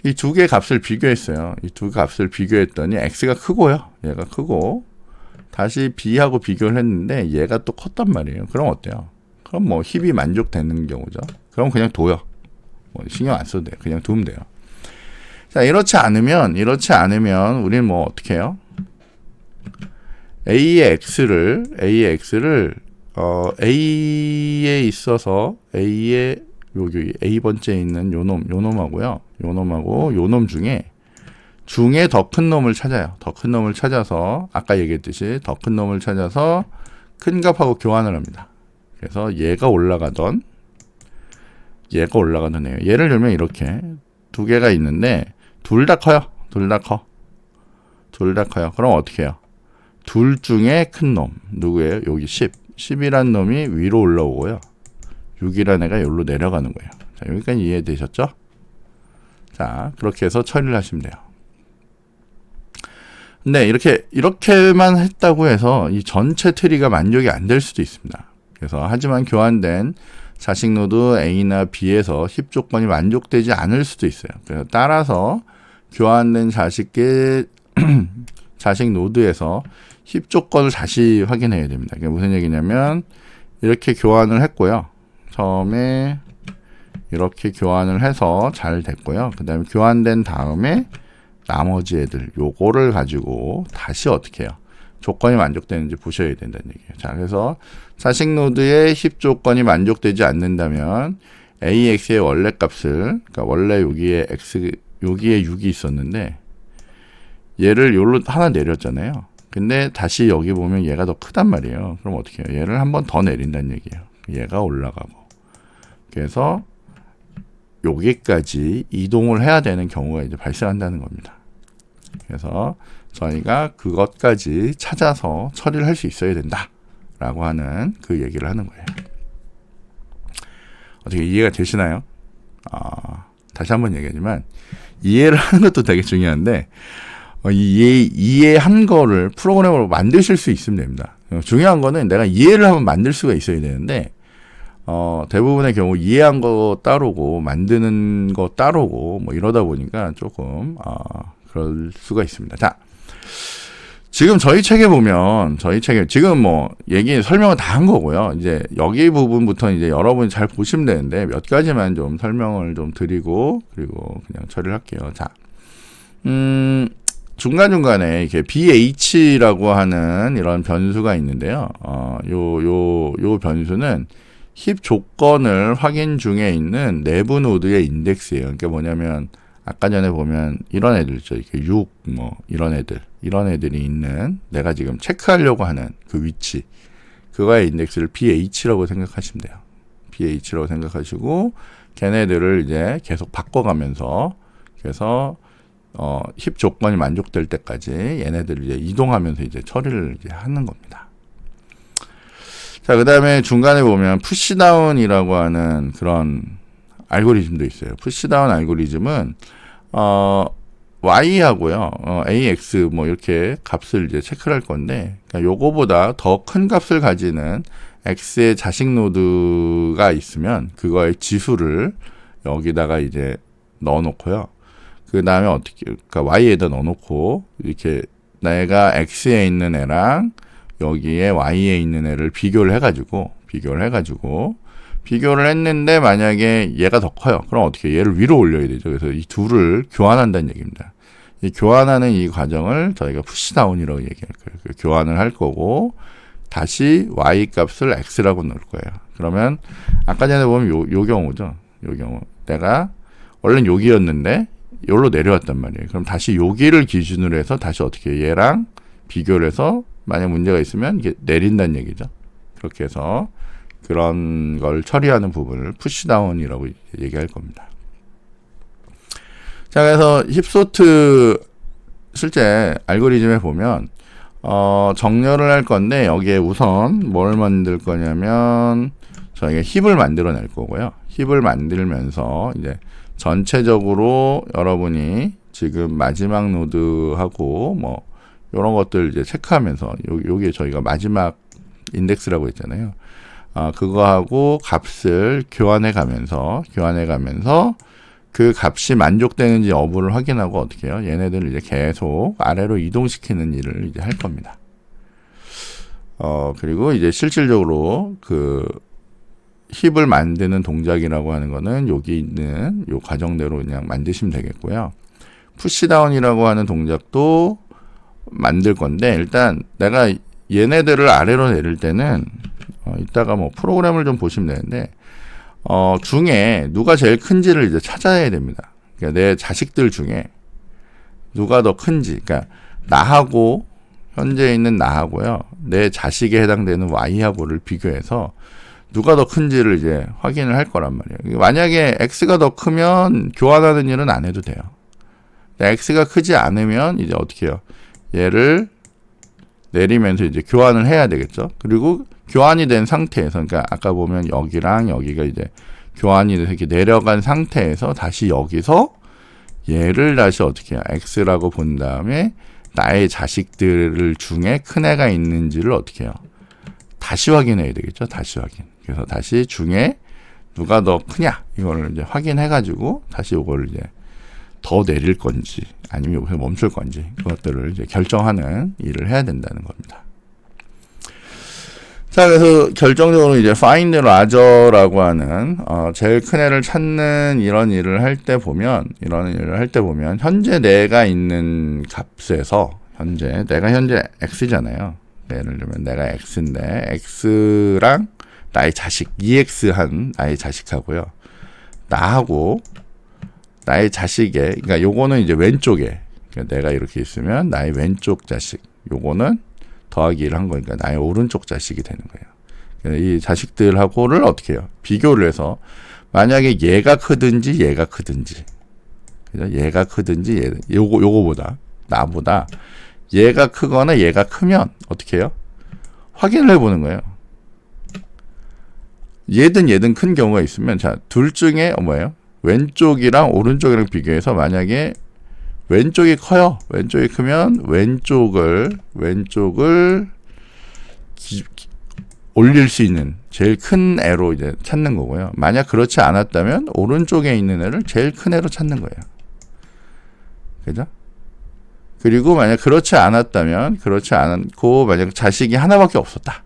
이 두 개 값을 비교했어요. 이 두 값을 비교했더니 x가 크고요. 얘가 크고 다시 b하고 비교를 했는데 얘가 또 컸단 말이에요. 그럼 어때요? 그럼 뭐 힙이 만족되는 경우죠. 그럼 그냥 둬요. 뭐 신경 안 써도 돼요. 그냥 두면 돼요. 자, 이렇지 않으면 우리는 뭐 어떻게 해요? A의 x를 A에 있어서 A의 여기 A 번째에 있는 요놈하고요. 요놈 중에 더 큰 놈을 찾아요. 더 큰 놈을 찾아서 아까 얘기했듯이 더 큰 놈을 찾아서 큰 값하고 교환을 합니다. 그래서 얘가 올라가던 애요. 예를 들면 이렇게 두 개가 있는데 둘 다 커요. 둘 다 커요. 그럼 어떻게 해요? 둘 중에 큰 놈 누구예요? 여기 10이란 놈이 위로 올라오고요. 6이라는 애가 여기로 내려가는 거예요. 자, 여기까지 이해되셨죠? 자, 그렇게 해서 처리를 하시면 돼요. 근데 이렇게만 했다고 해서 이 전체 트리가 만족이 안 될 수도 있습니다. 그래서 하지만 교환된 자식 노드 A나 B에서 힙 조건이 만족되지 않을 수도 있어요. 그래서 따라서 교환된 자식 노드에서 힙 조건을 다시 확인해야 됩니다. 그게 무슨 얘기냐면 이렇게 교환을 했고요. 처음에 이렇게 교환을 해서 잘 됐고요. 그 다음에 교환된 다음에 나머지 애들 요거를 가지고 다시 어떻게 해요? 조건이 만족되는지 보셔야 된다는 얘기예요. 자, 그래서 자식 노드의 힙 조건이 만족되지 않는다면 AX의 원래 값을, 그러니까 원래 여기에 6이 있었는데 얘를 요로 하나 내렸잖아요. 근데 다시 여기 보면 얘가 더 크단 말이에요. 그럼 어떻게 해요? 얘를 한 번 더 내린다는 얘기예요. 얘가 올라가고. 그래서 여기까지 이동을 해야 되는 경우가 이제 발생한다는 겁니다. 그래서 저희가 그것까지 찾아서 처리를 할 수 있어야 된다라고 하는 그 얘기를 하는 거예요. 어떻게 이해가 되시나요? 다시 한번 얘기하지만 이해를 하는 것도 되게 중요한데 이해한 거를 프로그램으로 만드실 수 있으면 됩니다. 중요한 거는 내가 이해를 하면 만들 수가 있어야 되는데 대부분의 경우 이해한 거 따르고 만드는 거 따르고 뭐 이러다 보니까 조금 그럴 수가 있습니다. 자, 지금 저희 책에 보면 지금 뭐 설명을 다 한 거고요. 이제 여기 부분부터 이제 여러분이 잘 보시면 되는데 몇 가지만 좀 설명을 좀 드리고 그리고 그냥 처리를 할게요. 자, 중간중간에 이렇게 BH라고 하는 이런 변수가 있는데요. 요 변수는 힙 조건을 확인 중에 있는 내부 노드의 인덱스예요. 그러니까 뭐냐면 아까 전에 보면 이런 애들 있죠. 이렇게 6, 뭐 이런 애들이 있는 내가 지금 체크하려고 하는 그 위치, 그거의 인덱스를 BH라고 생각하시면 돼요. BH라고 생각하시고 걔네들을 이제 계속 바꿔가면서 그래서 힙 조건이 만족될 때까지 얘네들을 이제 이동하면서 이제 처리를 이제 하는 겁니다. 자, 그 다음에 중간에 보면 푸시다운이라고 하는 그런 알고리즘도 있어요. 푸시다운 알고리즘은 Y하고요, AX 뭐 이렇게 값을 이제 체크를 할 건데, 그러니까 요거보다 더 큰 값을 가지는 X의 자식 노드가 있으면 그거의 지수를 여기다가 이제 넣어놓고요. 그 다음에 그러니까 Y에다 넣어놓고 이렇게 내가 X에 있는 애랑 여기에 Y에 있는 애를 비교를 해가지고 비교를 했는데 만약에 얘가 더 커요. 그럼 어떻게 해요? 얘를 위로 올려야 되죠. 그래서 이 둘을 교환한다는 얘기입니다. 이 교환하는 이 과정을 저희가 푸시다운이라고 얘기할 거예요. 교환을 할 거고 다시 Y 값을 X라고 넣을 거예요. 그러면 아까 전에 보면 요 경우죠. 요 경우 내가 원래는 여기였는데 여기로 내려왔단 말이에요. 그럼 다시 여기를 기준으로 해서 다시 어떻게 해요? 얘랑 비교를 해서 만약 문제가 있으면 이게 내린다는 얘기죠. 그렇게 해서 그런 걸 처리하는 부분을 푸시다운이라고 얘기할 겁니다. 자, 그래서 힙소트 실제 알고리즘에 보면 정렬을 할 건데 여기에 우선 뭘 만들 거냐면 저희가 힙을 만들어낼 거고요. 힙을 만들면서 이제 전체적으로 여러분이 지금 마지막 노드하고 뭐 이런 것들 이제 체크하면서 요게 저희가 마지막 인덱스라고 했잖아요. 그거하고 값을 교환해 가면서 그 값이 만족되는지 여부를 확인하고 어떻게 해요? 얘네들을 이제 계속 아래로 이동시키는 일을 이제 할 겁니다. 그리고 이제 실질적으로 그 힙을 만드는 동작이라고 하는 거는 여기 있는 요 과정대로 그냥 만드시면 되겠고요. 푸시다운이라고 하는 동작도 만들 건데, 일단 내가 얘네들을 아래로 내릴 때는 이따가 뭐 프로그램을 좀 보시면 되는데, 중에 누가 제일 큰지를 이제 찾아야 됩니다. 그러니까 내 자식들 중에 누가 더 큰지, 그러니까 나하고 현재 있는 나하고요, 내 자식에 해당되는 y하고를 비교해서 누가 더 큰지를 이제 확인을 할 거란 말이에요. 만약에 x가 더 크면 교환하는 일은 안 해도 돼요. x가 크지 않으면 이제 어떻게 해요? 얘를 내리면서 이제 교환을 해야 되겠죠. 그리고 교환이 된 상태에서, 그러니까 아까 보면 여기랑 여기가 이제 교환이 돼서 이렇게 내려간 상태에서 다시 여기서 얘를 다시 어떻게 해요? x라고 본 다음에 나의 자식들 중에 큰 애가 있는지를 어떻게 해요? 다시 확인해야 되겠죠. 다시 확인. 그래서 다시 중에 누가 더 크냐 이거를 이제 확인해가지고 다시 이걸 이제 더 내릴 건지 아니면 여기서 멈출 건지 그것들을 이제 결정하는 일을 해야 된다는 겁니다. 자, 그래서 결정적으로 이제 find larger라고 하는 제일 큰 애를 찾는 이런 일을 할 때 보면 현재 내가 있는 값에서 내가 현재 x잖아요. 예를 들면 내가 x인데 x랑 나의 자식 EX한 나의 자식하고요. 나하고 나의 자식의, 그러니까 요거는 이제 왼쪽에, 그러니까 내가 이렇게 있으면 나의 왼쪽 자식, 요거는 더하기를 한 거니까 나의 오른쪽 자식이 되는 거예요. 그러니까 이 자식들하고를 어떻게 해요? 비교를 해서 만약에 얘가 크든지 얘가 크든지, 그죠? 얘가 크든지 요거보다 나보다 얘가 크거나 얘가 크면 어떻게 해요? 확인을 해보는 거예요. 얘든 큰 경우가 있으면, 자, 둘 중에 뭐예요? 왼쪽이랑 오른쪽이랑 비교해서 만약에 왼쪽이 커요. 왼쪽이 크면 왼쪽을 올릴 수 있는 제일 큰 애로 이제 찾는 거고요. 만약 그렇지 않았다면 오른쪽에 있는 애를 제일 큰 애로 찾는 거예요. 그죠? 그리고 만약 그렇지 않고 만약 자식이 하나밖에 없었다.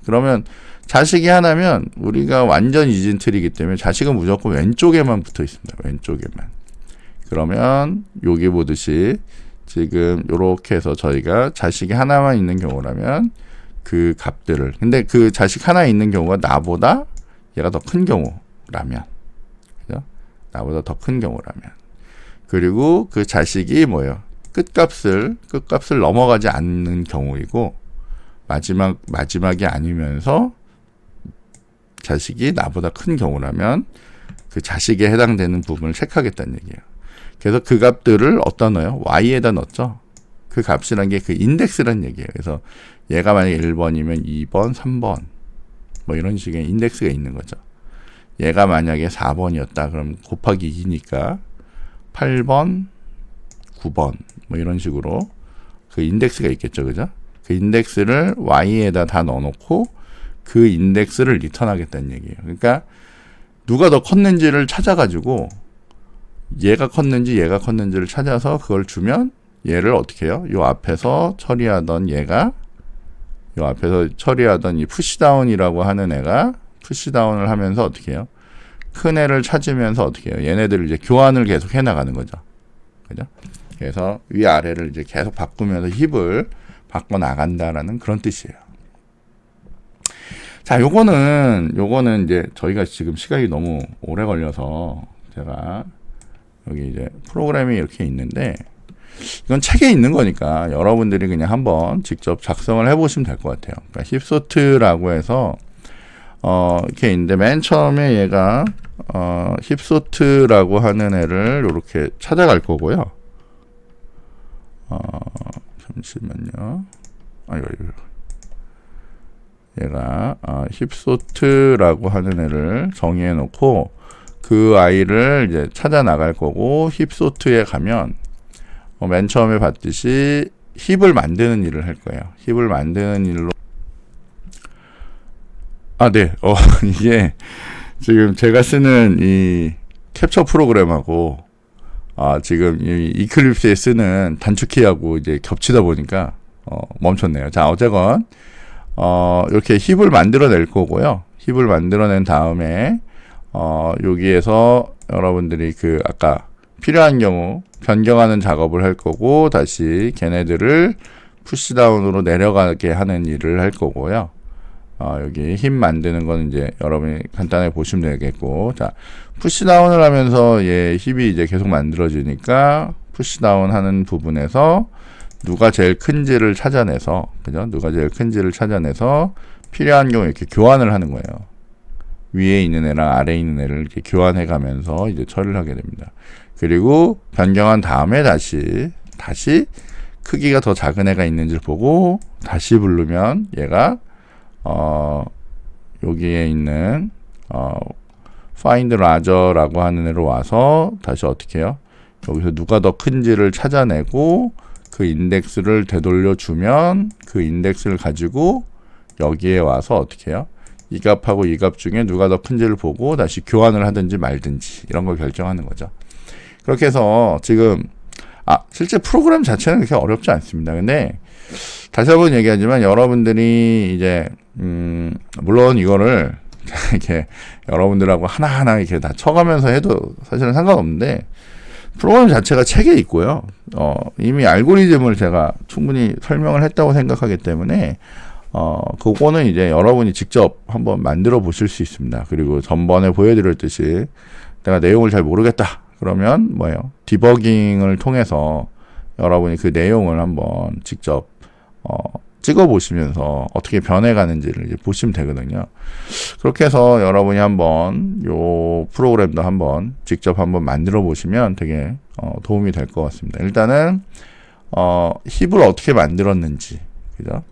그러면 자식이 하나면 우리가 완전 이진트리이기 때문에 자식은 무조건 왼쪽에만 붙어 있습니다. 왼쪽에만. 그러면 여기 보듯이 지금 요렇게 해서 저희가 자식이 하나만 있는 경우라면 그 값들을, 근데 그 자식 하나 있는 경우가 나보다 얘가 더 큰 경우라면, 그죠? 나보다 더 큰 경우라면, 그리고 그 자식이 뭐예요? 끝값을 넘어가지 않는 경우이고, 마지막이 아니면서 자식이 나보다 큰 경우라면 그 자식에 해당되는 부분을 체크하겠다는 얘기예요. 그래서 그 값들을 어디다 넣어요? y에다 넣었죠. 그 값이란 게 그 인덱스란 얘기예요. 그래서 얘가 만약에 1번이면 2번, 3번 뭐 이런 식의 인덱스가 있는 거죠. 얘가 만약에 4번이었다. 그럼 곱하기 2니까 8번, 9번 뭐 이런 식으로 그 인덱스가 있겠죠. 그죠? 그 인덱스를 y에다 다 넣어놓고 그 인덱스를 리턴하겠다는 얘기예요. 그러니까 누가 더 컸는지를 찾아가지고 얘가 컸는지를 찾아서 그걸 주면 얘를 어떻게 해요? 요 앞에서 처리하던 이 푸시다운이라고 하는 애가 푸시다운을 하면서 어떻게 해요? 큰 애를 찾으면서 어떻게 해요? 얘네들을 이제 교환을 계속 해나가는 거죠. 그죠? 그래서 위아래를 이제 계속 바꾸면서 힙을 바꿔 나간다라는 그런 뜻이에요. 자, 요거는 이제 저희가 지금 시간이 너무 오래 걸려서 제가 여기 이제 프로그램이 이렇게 있는데 이건 책에 있는 거니까 여러분들이 그냥 한번 직접 작성을 해보시면 될 것 같아요. 그러니까 힙소트라고 해서 이렇게 있는데 맨 처음에 얘가 힙소트라고 하는 애를 이렇게 찾아갈 거고요. 잠시만요. 얘가 힙소트라고 하는 애를 정의해 놓고 그 아이를 이제 찾아 나갈 거고, 힙소트에 가면 맨 처음에 봤듯이 힙을 만드는 일을 할 거예요. 힙을 만드는 일로 네. 이게 지금 제가 쓰는 이 캡처 프로그램하고 지금 이 이클립스에 쓰는 단축키하고 이제 겹치다 보니까 멈췄네요. 자, 어쨌건 이렇게 힙을 만들어낼 거고요. 힙을 만들어낸 다음에 여기에서 여러분들이 그 아까 필요한 경우 변경하는 작업을 할 거고, 다시 걔네들을 푸시다운으로 내려가게 하는 일을 할 거고요. 여기 힙 만드는 건 이제 여러분이 간단하게 보시면 되겠고, 자, 푸시다운을 하면서 힙이 이제 계속 만들어지니까 푸시다운 하는 부분에서 누가 제일 큰지를 찾아내서, 그죠? 누가 제일 큰지를 찾아내서 필요한 경우 이렇게 교환을 하는 거예요. 위에 있는 애랑 아래에 있는 애를 이렇게 교환해 가면서 이제 처리를 하게 됩니다. 그리고 변경한 다음에 다시 크기가 더 작은 애가 있는지를 보고 다시 부르면 얘가 여기에 있는 find larger라고 하는 애로 와서 다시 어떻게 해요? 여기서 누가 더 큰지를 찾아내고 그 인덱스를 되돌려 주면 그 인덱스를 가지고 여기에 와서 어떻게 해요? 이 값하고 이 값 중에 누가 더 큰지를 보고 다시 교환을 하든지 말든지 이런 걸 결정하는 거죠. 그렇게 해서 지금 실제 프로그램 자체는 그렇게 어렵지 않습니다. 근데 다시 한번 얘기하지만 여러분들이 이제 물론 이거를 이렇게 여러분들하고 하나하나 이렇게 다 쳐가면서 해도 사실은 상관없는데, 프로그램 자체가 책에 있고요. 이미 알고리즘을 제가 충분히 설명을 했다고 생각하기 때문에 그거는 이제 여러분이 직접 한번 만들어 보실 수 있습니다. 그리고 전번에 보여드렸듯이 내가 내용을 잘 모르겠다 그러면 뭐예요? 디버깅을 통해서 여러분이 그 내용을 한번 직접 찍어 보시면서 어떻게 변해가는지를 이제 보시면 되거든요. 그렇게 해서 여러분이 한번 요 프로그램도 한번 직접 한번 만들어 보시면 되게 도움이 될 것 같습니다. 일단은 힙을 어떻게 만들었는지, 그죠?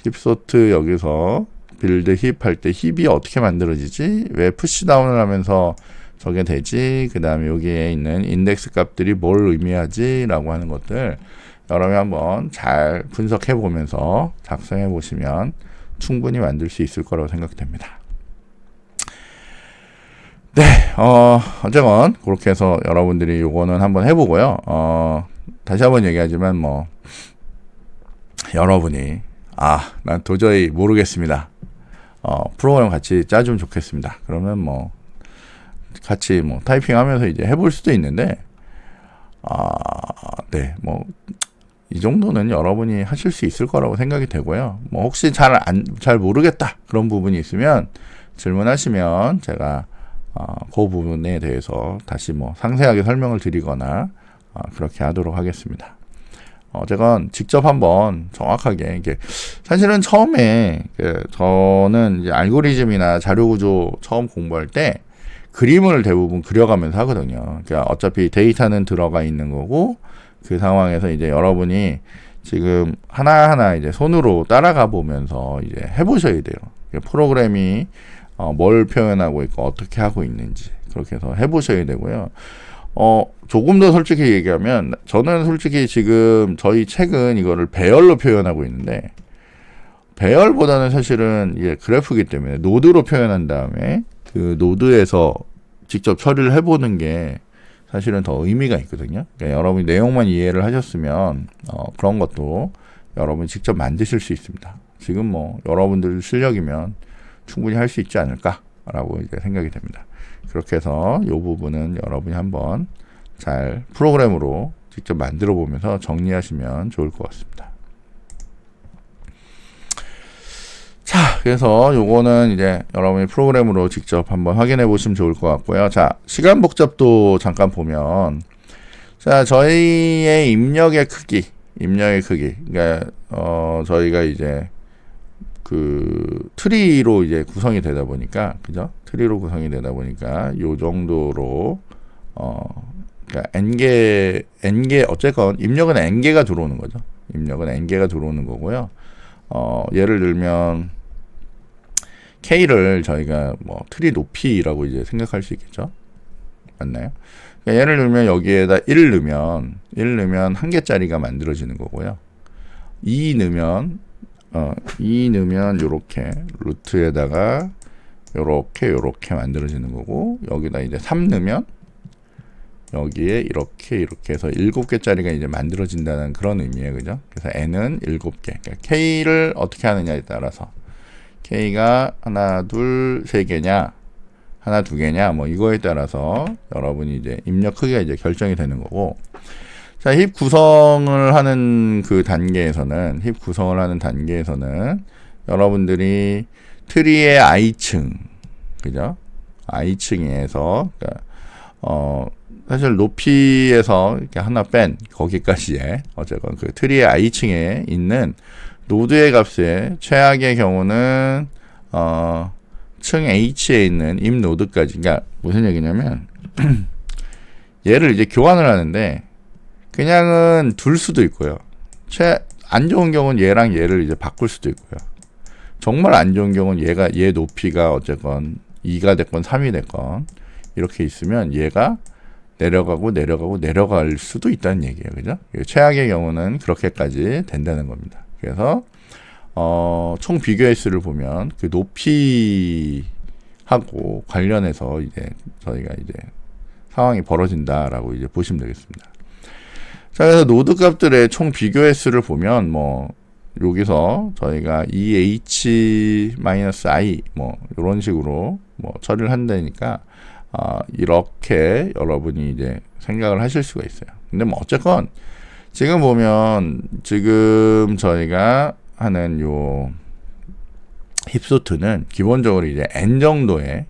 힙소트 여기서 빌드 힙 할 때 힙이 어떻게 만들어지지? 왜 푸시다운을 하면서 저게 되지? 그 다음에 여기에 있는 인덱스 값들이 뭘 의미하지? 라고 하는 것들 여러분이 한번 잘 분석해 보면서 작성해 보시면 충분히 만들 수 있을 거라고 생각됩니다. 네, 어쨌건 그렇게 해서 여러분들이 요거는 한번 해보고요. 다시 한번 얘기하지만 뭐 여러분이 난 도저히 모르겠습니다. 프로그램 같이 짜주면 좋겠습니다. 그러면 뭐 같이 뭐 타이핑하면서 이제 해볼 수도 있는데, 네, 뭐 이 정도는 여러분이 하실 수 있을 거라고 생각이 되고요. 뭐 혹시 잘 모르겠다 그런 부분이 있으면 질문하시면 제가 그 부분에 대해서 다시 뭐 상세하게 설명을 드리거나 그렇게 하도록 하겠습니다. 어쨌건 직접 한번 정확하게 이게 사실은 처음에 저는 이제 알고리즘이나 자료구조 처음 공부할 때 그림을 대부분 그려가면서 하거든요. 그러니까 어차피 데이터는 들어가 있는 거고 그 상황에서 이제 여러분이 지금 하나하나 이제 손으로 따라가 보면서 이제 해보셔야 돼요. 프로그램이 뭘 표현하고 있고 어떻게 하고 있는지 그렇게 해서 해보셔야 되고요. 조금 더 솔직히 얘기하면 저는 솔직히 지금 저희 책은 이거를 배열로 표현하고 있는데, 배열보다는 사실은 이게 그래프이기 때문에 노드로 표현한 다음에 그 노드에서 직접 처리를 해보는 게 사실은 더 의미가 있거든요. 그러니까 여러분이 내용만 이해를 하셨으면 그런 것도 여러분이 직접 만드실 수 있습니다. 지금 뭐 여러분들 실력이면 충분히 할 수 있지 않을까라고 이제 생각이 됩니다. 그렇게 해서 이 부분은 여러분이 한번 잘 프로그램으로 직접 만들어 보면서 정리하시면 좋을 것 같습니다. 자, 그래서 요거는 이제 여러분이 프로그램으로 직접 한번 확인해 보시면 좋을 것 같고요. 자, 시간 복잡도 잠깐 보면, 자, 저희의 입력의 크기. 그러니까 저희가 이제 그 트리로 이제 구성이 되다 보니까, 그죠? 트리로 구성이 되다 보니까 요 정도로 그러니까 n개 어쨌건 입력은 n개가 들어오는 거죠. 입력은 n개가 들어오는 거고요. 예를 들면 K를 저희가 뭐 트리 높이라고 이제 생각할 수 있겠죠. 맞나요? 그러니까 예를 들면 여기에다 1 넣으면 한 개짜리가 만들어지는 거고요. 2 넣으면 요렇게 루트에다가 요렇게 만들어지는 거고, 여기다 이제 3 넣으면 여기에 이렇게 해서 7개짜리가 이제 만들어진다는 그런 의미예요. 그죠? 그래서 n은 7개. 그러니까 k를 어떻게 하느냐에 따라서 k가 하나, 둘, 세 개냐, 하나, 두 개냐, 뭐 이거에 따라서 여러분이 이제 입력 크기가 이제 결정이 되는 거고, 자, 힙 구성을 하는 그 단계에서는, 여러분들이 트리의 i층, 그죠? i층에서, 그러니까, 사실 높이에서 이렇게 하나 뺀 거기까지의 어쨌건 그 트리의 i층에 있는 노드의 값의 최악의 경우는 층 h에 있는 임 노드까지. 그러니까 무슨 얘기냐면 얘를 이제 교환을 하는데 그냥은 둘 수도 있고요. 안 좋은 경우는 얘랑 얘를 이제 바꿀 수도 있고요. 정말 안 좋은 경우는 얘 높이가 어쨌건 2가 됐건 3이 됐건 이렇게 있으면 얘가 내려갈 수도 있다는 얘기예요. 그죠? 최악의 경우는 그렇게까지 된다는 겁니다. 그래서 총 비교 횟수를 보면 그 높이하고 관련해서 이제 저희가 이제 상황이 벌어진다라고 이제 보시면 되겠습니다. 자, 그래서 노드 값들의 총 비교 횟수를 보면 뭐 여기서 저희가 EH-I 뭐 이런 식으로 뭐 처리를 한다니까 이렇게 여러분이 이제 생각을 하실 수가 있어요. 근데 뭐 어쨌건 지금 보면 지금 저희가 하는 요 힙소트는 기본적으로 이제 n 정도의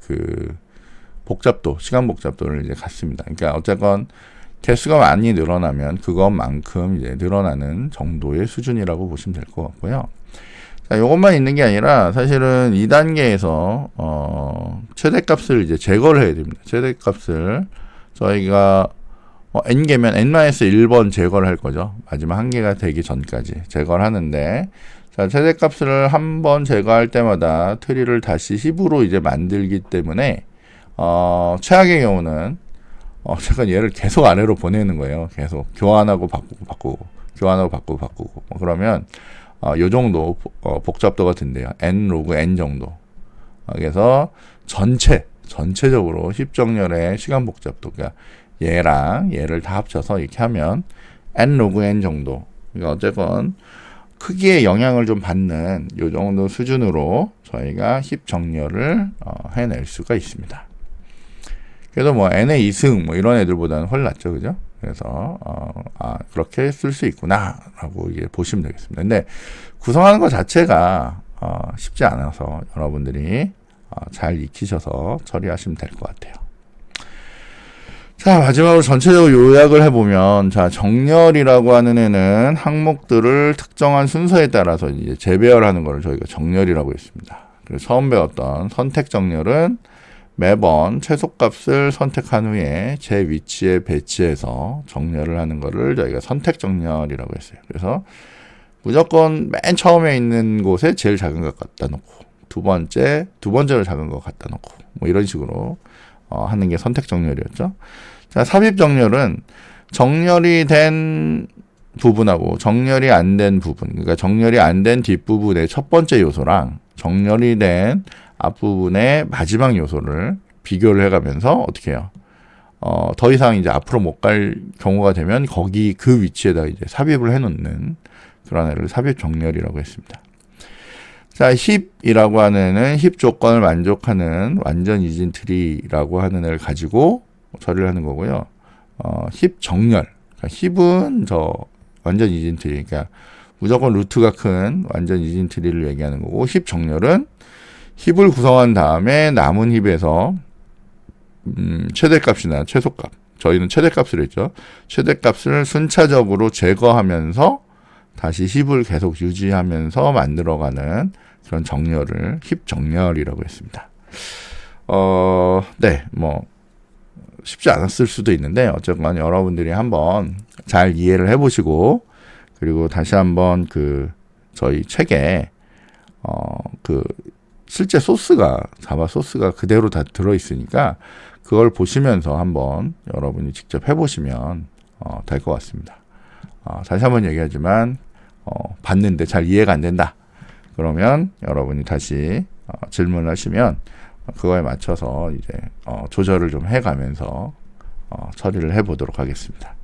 그 복잡도, 시간 복잡도를 이제 갖습니다. 그러니까 어쨌건 개수가 많이 늘어나면 그것만큼 이제 늘어나는 정도의 수준이라고 보시면 될 것 같고요. 자, 이것만 있는 게 아니라 사실은 2단계에서 최대값을 이제 제거를 해야 됩니다. 최대값을 저희가 n개면 n-1번 제거를 할 거죠. 마지막 한 개가 되기 전까지 제거를 하는데, 자, 최대값을 한 번 제거할 때마다 트리를 다시 힙으로 이제 만들기 때문에 최악의 경우는 잠깐 얘를 계속 아래로 보내는 거예요. 계속 교환하고 바꾸고 교환하고 바꾸고 그러면 요 정도 복잡도가 된대요. n 로그 n 정도. 그래서 전체적으로 힙 정렬의 시간 복잡도, 그러니까 얘랑 얘를 다 합쳐서 이렇게 하면 n 로그 n 정도. 그러니까 어쨌건 크기에 영향을 좀 받는 요 정도 수준으로 저희가 힙 정렬을 해낼 수가 있습니다. 그래서 뭐 n의 2승 뭐 이런 애들보다는 훨씬 낫죠, 그죠? 그래서 그렇게 쓸 수 있구나라고 이게 보시면 되겠습니다. 근데 구성하는 것 자체가 쉽지 않아서 여러분들이 잘 익히셔서 처리하시면 될 것 같아요. 자, 마지막으로 전체적으로 요약을 해보면, 자, 정렬이라고 하는 애는 항목들을 특정한 순서에 따라서 이제 재배열하는 것을 저희가 정렬이라고 했습니다. 그리고 처음 배웠던 선택 정렬은 매번 최소값을 선택한 후에 제 위치에 배치해서 정렬을 하는 것을 저희가 선택 정렬이라고 했어요. 그래서 무조건 맨 처음에 있는 곳에 제일 작은 것 갖다 놓고 두 번째로 작은 것 갖다 놓고 뭐 이런 식으로 하는 게 선택 정렬이었죠. 자, 삽입 정렬은 정렬이 된 부분하고 정렬이 안 된 부분, 그러니까 정렬이 안 된 뒷부분의 첫 번째 요소랑 정렬이 된 앞부분의 마지막 요소를 비교를 해가면서 어떻게 해요? 더 이상 이제 앞으로 못 갈 경우가 되면 거기 그 위치에다 이제 삽입을 해놓는 그런 애를 삽입 정렬이라고 했습니다. 자, 힙이라고 하는 애는 힙 조건을 만족하는 완전 이진 트리라고 하는 애를 가지고 처리를 하는 거고요. 힙 정렬. 그러니까 힙은 저 완전 이진 트리, 그러니까 무조건 루트가 큰 완전 이진 트리를 얘기하는 거고, 힙 정렬은 힙을 구성한 다음에 남은 힙에서 최대값이나 최소값, 저희는 최대값을 했죠. 최대값을 순차적으로 제거하면서 다시 힙을 계속 유지하면서 만들어가는 그런 정렬을 힙 정렬이라고 했습니다. 네, 뭐 쉽지 않았을 수도 있는데 어쨌건 여러분들이 한번 잘 이해를 해보시고, 그리고 다시 한번 그 저희 책에 그 실제 자바 소스가 그대로 다 들어있으니까 그걸 보시면서 한번 여러분이 직접 해보시면 될 것 같습니다. 다시 한번 얘기하지만 봤는데 잘 이해가 안 된다. 그러면 여러분이 다시 질문을 하시면 그거에 맞춰서 이제 조절을 좀 해가면서 처리를 해보도록 하겠습니다.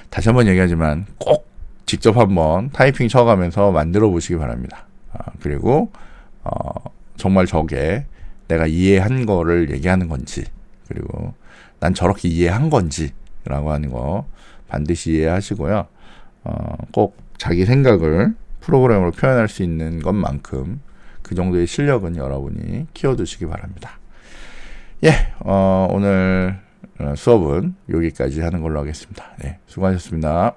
다시 한번 얘기하지만 꼭 직접 한번 타이핑 쳐가면서 만들어 보시기 바랍니다. 그리고 정말 저게 내가 이해한 거를 얘기하는 건지, 그리고 난 저렇게 이해한 건지 라고 하는 거 반드시 이해하시고요. 꼭 자기 생각을 프로그램으로 표현할 수 있는 것만큼 그 정도의 실력은 여러분이 키워두시기 바랍니다. 예, 오늘 수업은 여기까지 하는 걸로 하겠습니다. 네, 수고하셨습니다.